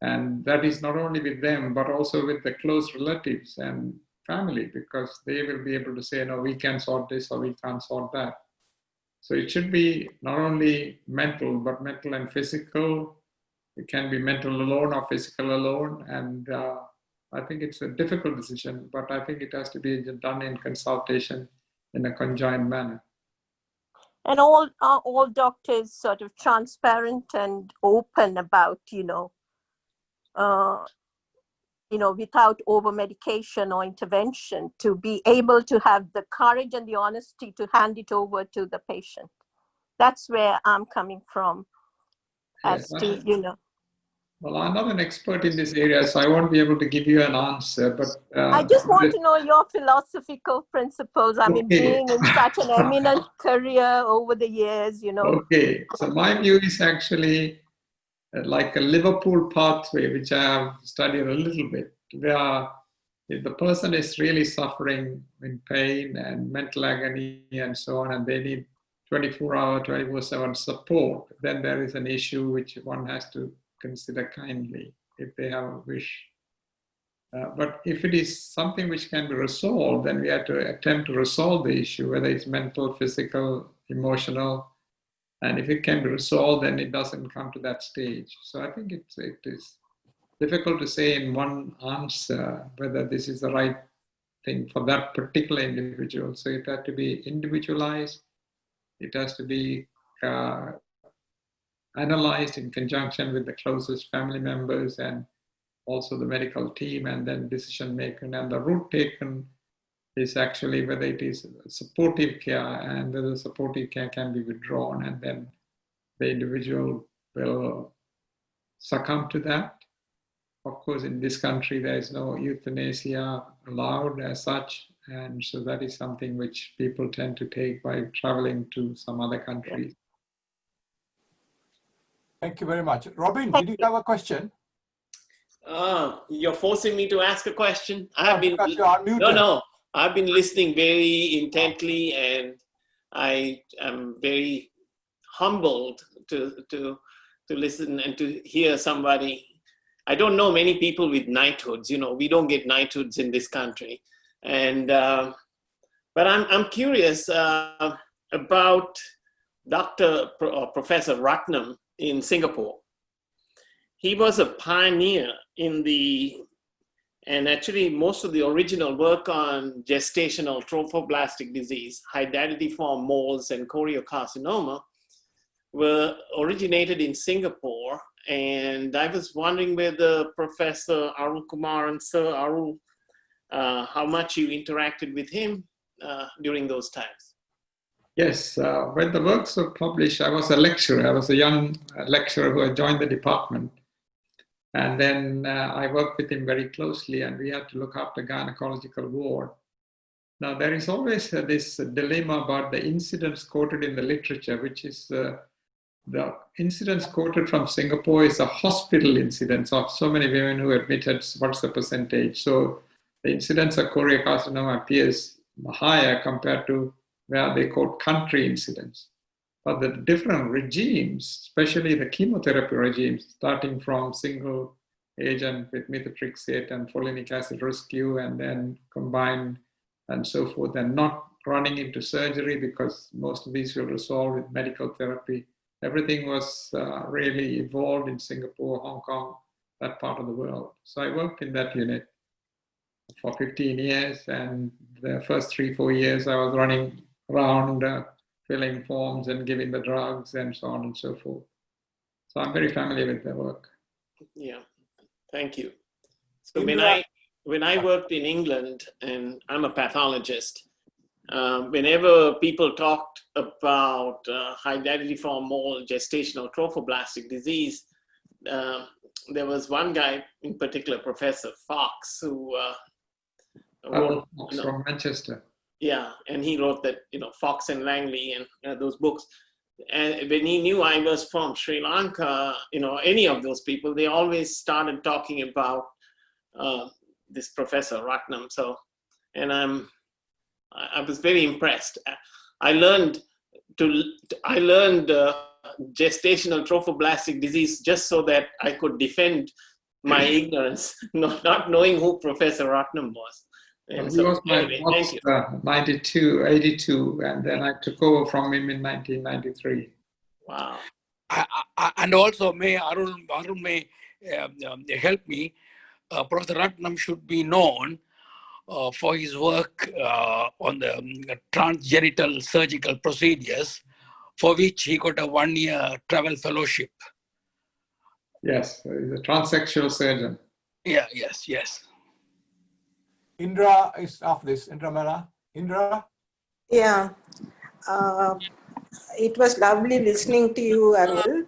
And that is not only with them, but also with the close relatives and family, because they will be able to say, no, we can sort this or we can't sort that. So it should be not only mental, but mental and physical. It can be mental alone or physical alone. And I think it's a difficult decision, but I think it has to be done in consultation in a conjoined manner. And all doctors sort of transparent and open about, without over medication or intervention, to be able to have the courage and the honesty to hand it over to the patient. That's where I'm coming from. As to, Well, I'm not an expert in this area, so I won't be able to give you an answer. But I just want to know your philosophical principles. I mean, being in such an eminent career over the years, Okay, so my view is actually like a Liverpool pathway, which I have studied a little bit, where if the person is really suffering in pain and mental agony and so on, and they need 24-hour, 24/7 support, then there is an issue which one has to consider kindly if they have a wish. But if it is something which can be resolved, then we have to attempt to resolve the issue, whether it's mental, physical, emotional. And if it can be resolved, then it doesn't come to that stage. So I think it is difficult to say in one answer whether this is the right thing for that particular individual. So it has to be individualized. It has to be analyzed in conjunction with the closest family members and also the medical team, and then decision making. And the route taken is actually whether it is supportive care and whether supportive care can be withdrawn, and then the individual will succumb to that. Of course, in this country, there is no euthanasia allowed as such. And so that is something which people tend to take by traveling to some other countries. Thank you very much. Robin, did you have a question? You're forcing me to ask a question. I've been listening very intently, and I am very humbled to listen and to hear somebody. I don't know many people with knighthoods. We don't get knighthoods in this country, and but I'm curious about Professor Ratnam in Singapore. He was a pioneer in the And actually, most of the original work on gestational trophoblastic disease, hydatidiform moles, and choriocarcinoma were originated in Singapore. And I was wondering whether Professor Arulkumaran, Sir Arul, how much you interacted with him during those times. Yes, when the works were published, I was a lecturer. I was a young lecturer who had joined the department. And then I worked with him very closely, and we had to look after gynecological ward. Now, there is always this dilemma about the incidents quoted in the literature, which is the incidents quoted from Singapore is a hospital incidence of so many women who admitted, what's the percentage? So the incidence of choriocarcinoma appears higher compared to where they quote country incidence. But the different regimes, especially the chemotherapy regimes, starting from single agent with methotrexate and folinic acid rescue, and then combined and so forth, and not running into surgery because most of these will resolve with medical therapy. Everything was really evolved in Singapore, Hong Kong, that part of the world. So I worked in that unit for 15 years, and the first 3-4 years I was running around filling forms and giving the drugs and so on and so forth. So I'm very familiar with their work. Yeah, thank you. So when I worked in England, and I'm a pathologist, whenever people talked about hydatidiform mole gestational trophoblastic disease, there was one guy in particular, Professor Fox, who wrote, Fox from Manchester. Yeah, and he wrote that, Fox and Langley and those books. And when he knew I was from Sri Lanka, any of those people, they always started talking about this Professor Ratnam. So, and I was very impressed. I learned gestational trophoblastic disease just so that I could defend my ignorance, not knowing who Professor Ratnam was. And he was my boss, 82, and then I took over from him in 1993. Wow. And also, may Arul may help me. Professor Ratnam should be known for his work on the transgenital surgical procedures, for which he got a 1-year travel fellowship. Yes, he's a transsexual surgeon. Yeah, yes. Indra is off this. Indra Mela. Indra? Yeah. It was lovely listening to you, Arul.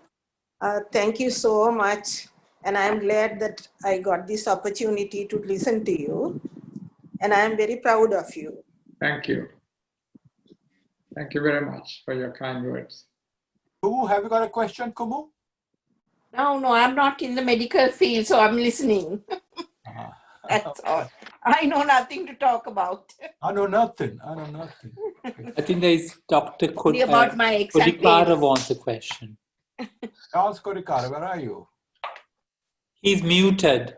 Thank you so much. And I'm glad that I got this opportunity to listen to you. And I'm very proud of you. Thank you. Thank you very much for your kind words. Kumu, have you got a question, Kumu? No, I'm not in the medical field, so I'm listening. That's all. I know nothing to talk about. I know nothing. I think there is Dr. About my Kodikara wants a question. Charles Kodikara, where are you? He's muted.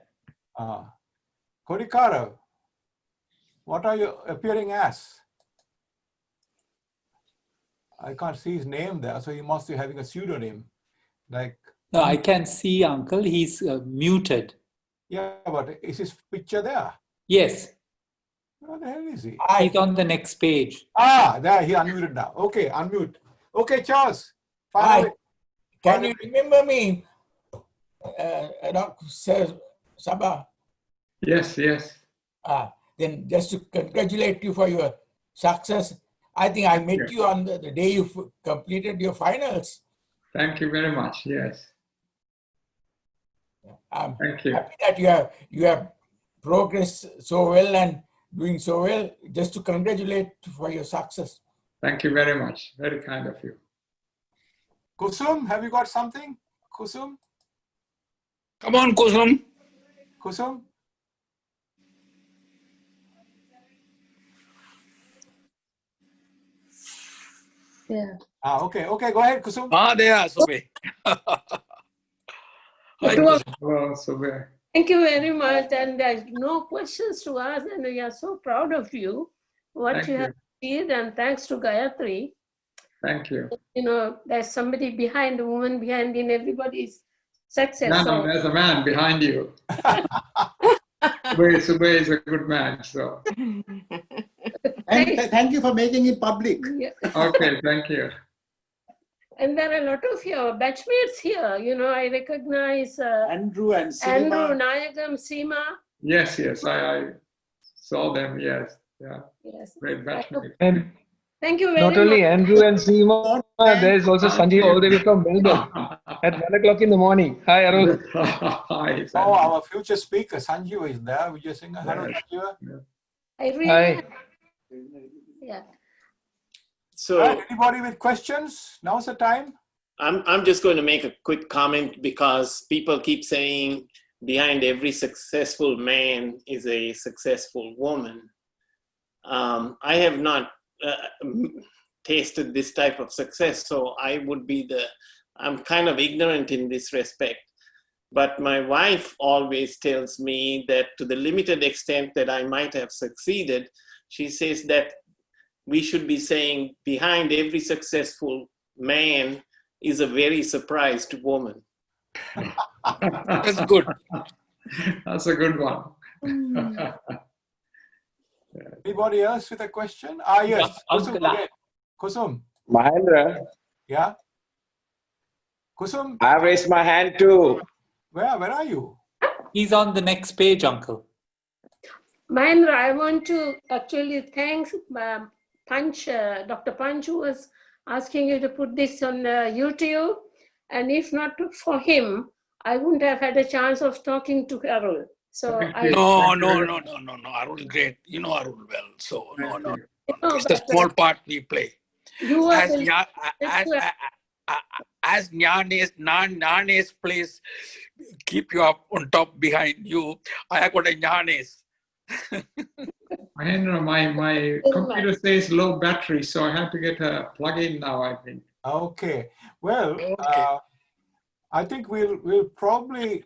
Kodikara, what are you appearing as? I can't see his name there, so he must be having a pseudonym. No, I can see, Uncle. He's muted. Yeah, but is his picture there? Yes. Where the hell is he? He's on the next page. There, he unmuted now. Okay, unmute. Okay, Charles. Hi. Can you remember me, Dr. Sir Sabah? Yes. Then just to congratulate you for your success. I think I met you on the day you completed your finals. Thank you very much. Yes. I'm Thank you. happy that you have progressed so well and doing so well. Just to congratulate for your success. Thank you very much. Very kind of you. Kusum, have you got something? Kusum? Come on, Kusum. Kusum? Yeah. Okay, go ahead, Kusum. There, Sobe. Hello, Sobe. Thank you very much. And there's no questions to ask, and we are so proud of you, what you have achieved, and thanks to Gayatri. Thank you. There's somebody behind, a woman behind in everybody's success. No, there's a man behind you. Subay is a good man. So. And thank you for making it public. Yeah. Okay, thank you. And there are a lot of your batchmates here. You know, I recognize Andrew and Seema. Andrew, Nayagam, Seema. Yes, I saw them. Yes, yeah. Yes. Great batchmate. And thank you very not only much. Andrew and Seema, there's also Sanjeev all the way from Melbourne at 1 o'clock in the morning. Hi, Arul. Hi, oh, our future speaker, Sanjeev, is there. Would you sing a hello, Sanjeev? Hi. Yeah. So, anybody with questions? Now's the time. I'm just going to make a quick comment because people keep saying behind every successful man is a successful woman. I have not tasted this type of success, so I'm kind of ignorant in this respect. But my wife always tells me that to the limited extent that I might have succeeded, she says that we should be saying behind every successful man is a very surprised woman. That's good. That's a good one. Anybody else with a question? Yes. Kusum again. Kusum. Mahendra. Yeah. Kusum. I raised my hand too. Where are you? He's on the next page, Uncle. Mahendra, I want to actually thank Dr. Panch, who was asking you to put this on YouTube. And if not for him, I wouldn't have had a chance of talking to Arul. So No, Arul is great. You know Arul well. So no. It's the small part we play. You as Nyanes plays, keep you up on top behind you. I have got a Nyanes. Mahendra, my computer says low battery, so I have to get a plug-in now, I think. Okay. Well, I think we'll probably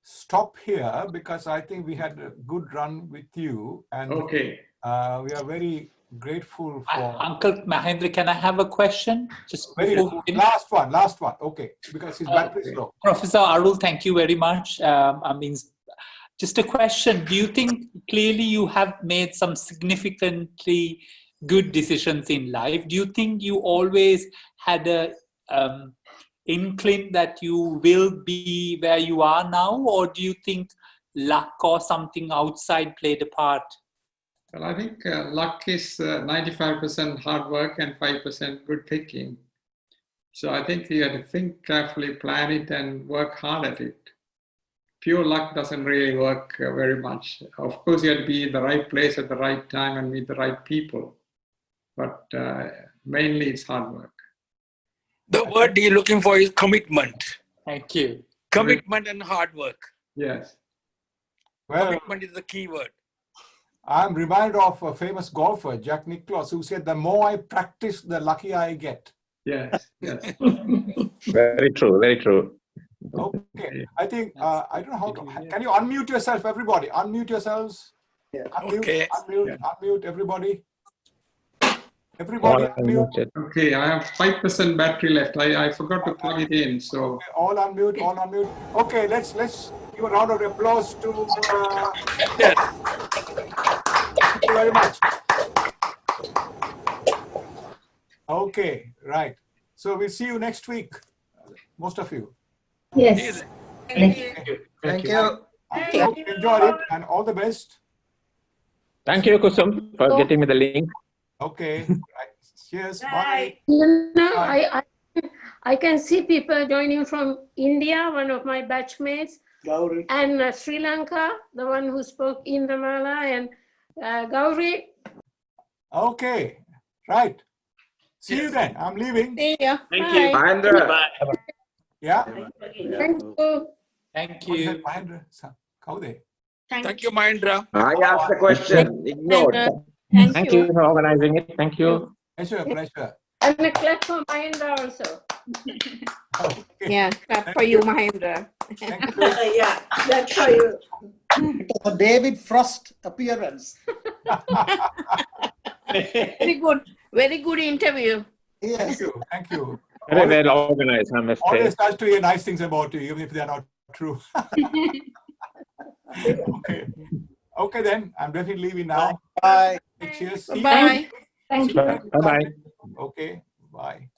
stop here because I think we had a good run with you, and we are very grateful for Uncle Mahendra. Can I have a question? Just last one. Okay, because his battery is low. Professor Arul, thank you very much. Just a question. Do you think clearly you have made some significantly good decisions in life? Do you think you always had a inkling that you will be where you are now, or do you think luck or something outside played a part? Well, I think luck is 95% hard work and 5% good thinking. So I think you have to think carefully, plan it, and work hard at it. Pure luck doesn't really work very much. Of course, you have to be in the right place at the right time and meet the right people. But mainly it's hard work. The word you're looking for is commitment. Thank you. Commitment and hard work. Yes. Well, commitment is the key word. I'm reminded of a famous golfer, Jack Nicklaus, who said, the more I practice, the luckier I get. Yes. Very true, very true. Okay, I think, I don't know how to, can you unmute yourself, everybody? Unmute yourselves. Yeah. Unmute, everybody. Everybody unmute. Okay, I have 5% battery left. I forgot to plug it in, so. Okay, all unmute. Okay, let's give a round of applause to, yes. Thank you very much. Okay, right. So we'll see you next week, most of you. Yes. Thank you. I hope you enjoyed it and all the best. Thank you, Kusum, for getting me the link. Okay. Right. Cheers. Bye. You know, Bye. I can see people joining from India, one of my batchmates, Gauri. and Sri Lanka, the one who spoke Indamala, and Gauri. Okay. Right. See you then. I'm leaving. See ya. Thank Bye. you. Mahendra. Bye. Yeah. Thank you. Thank you. Mahendra. Kaude. Thank you, Mahendra. I asked the question. Ignored. Thank you for organizing it. Thank you. Pleasure. And a clap for Mahendra also. Okay. Yeah, clap for you, Mahendra. Yeah, that's for you. A David Frost appearance. Very good interview. Yes. Thank you. Very well organized, I must say. Always nice to hear nice things about you, even if they are not true. Okay. Okay, then I'm definitely leaving now. Bye. Cheers. Bye. Thank you. Bye. Okay. Bye.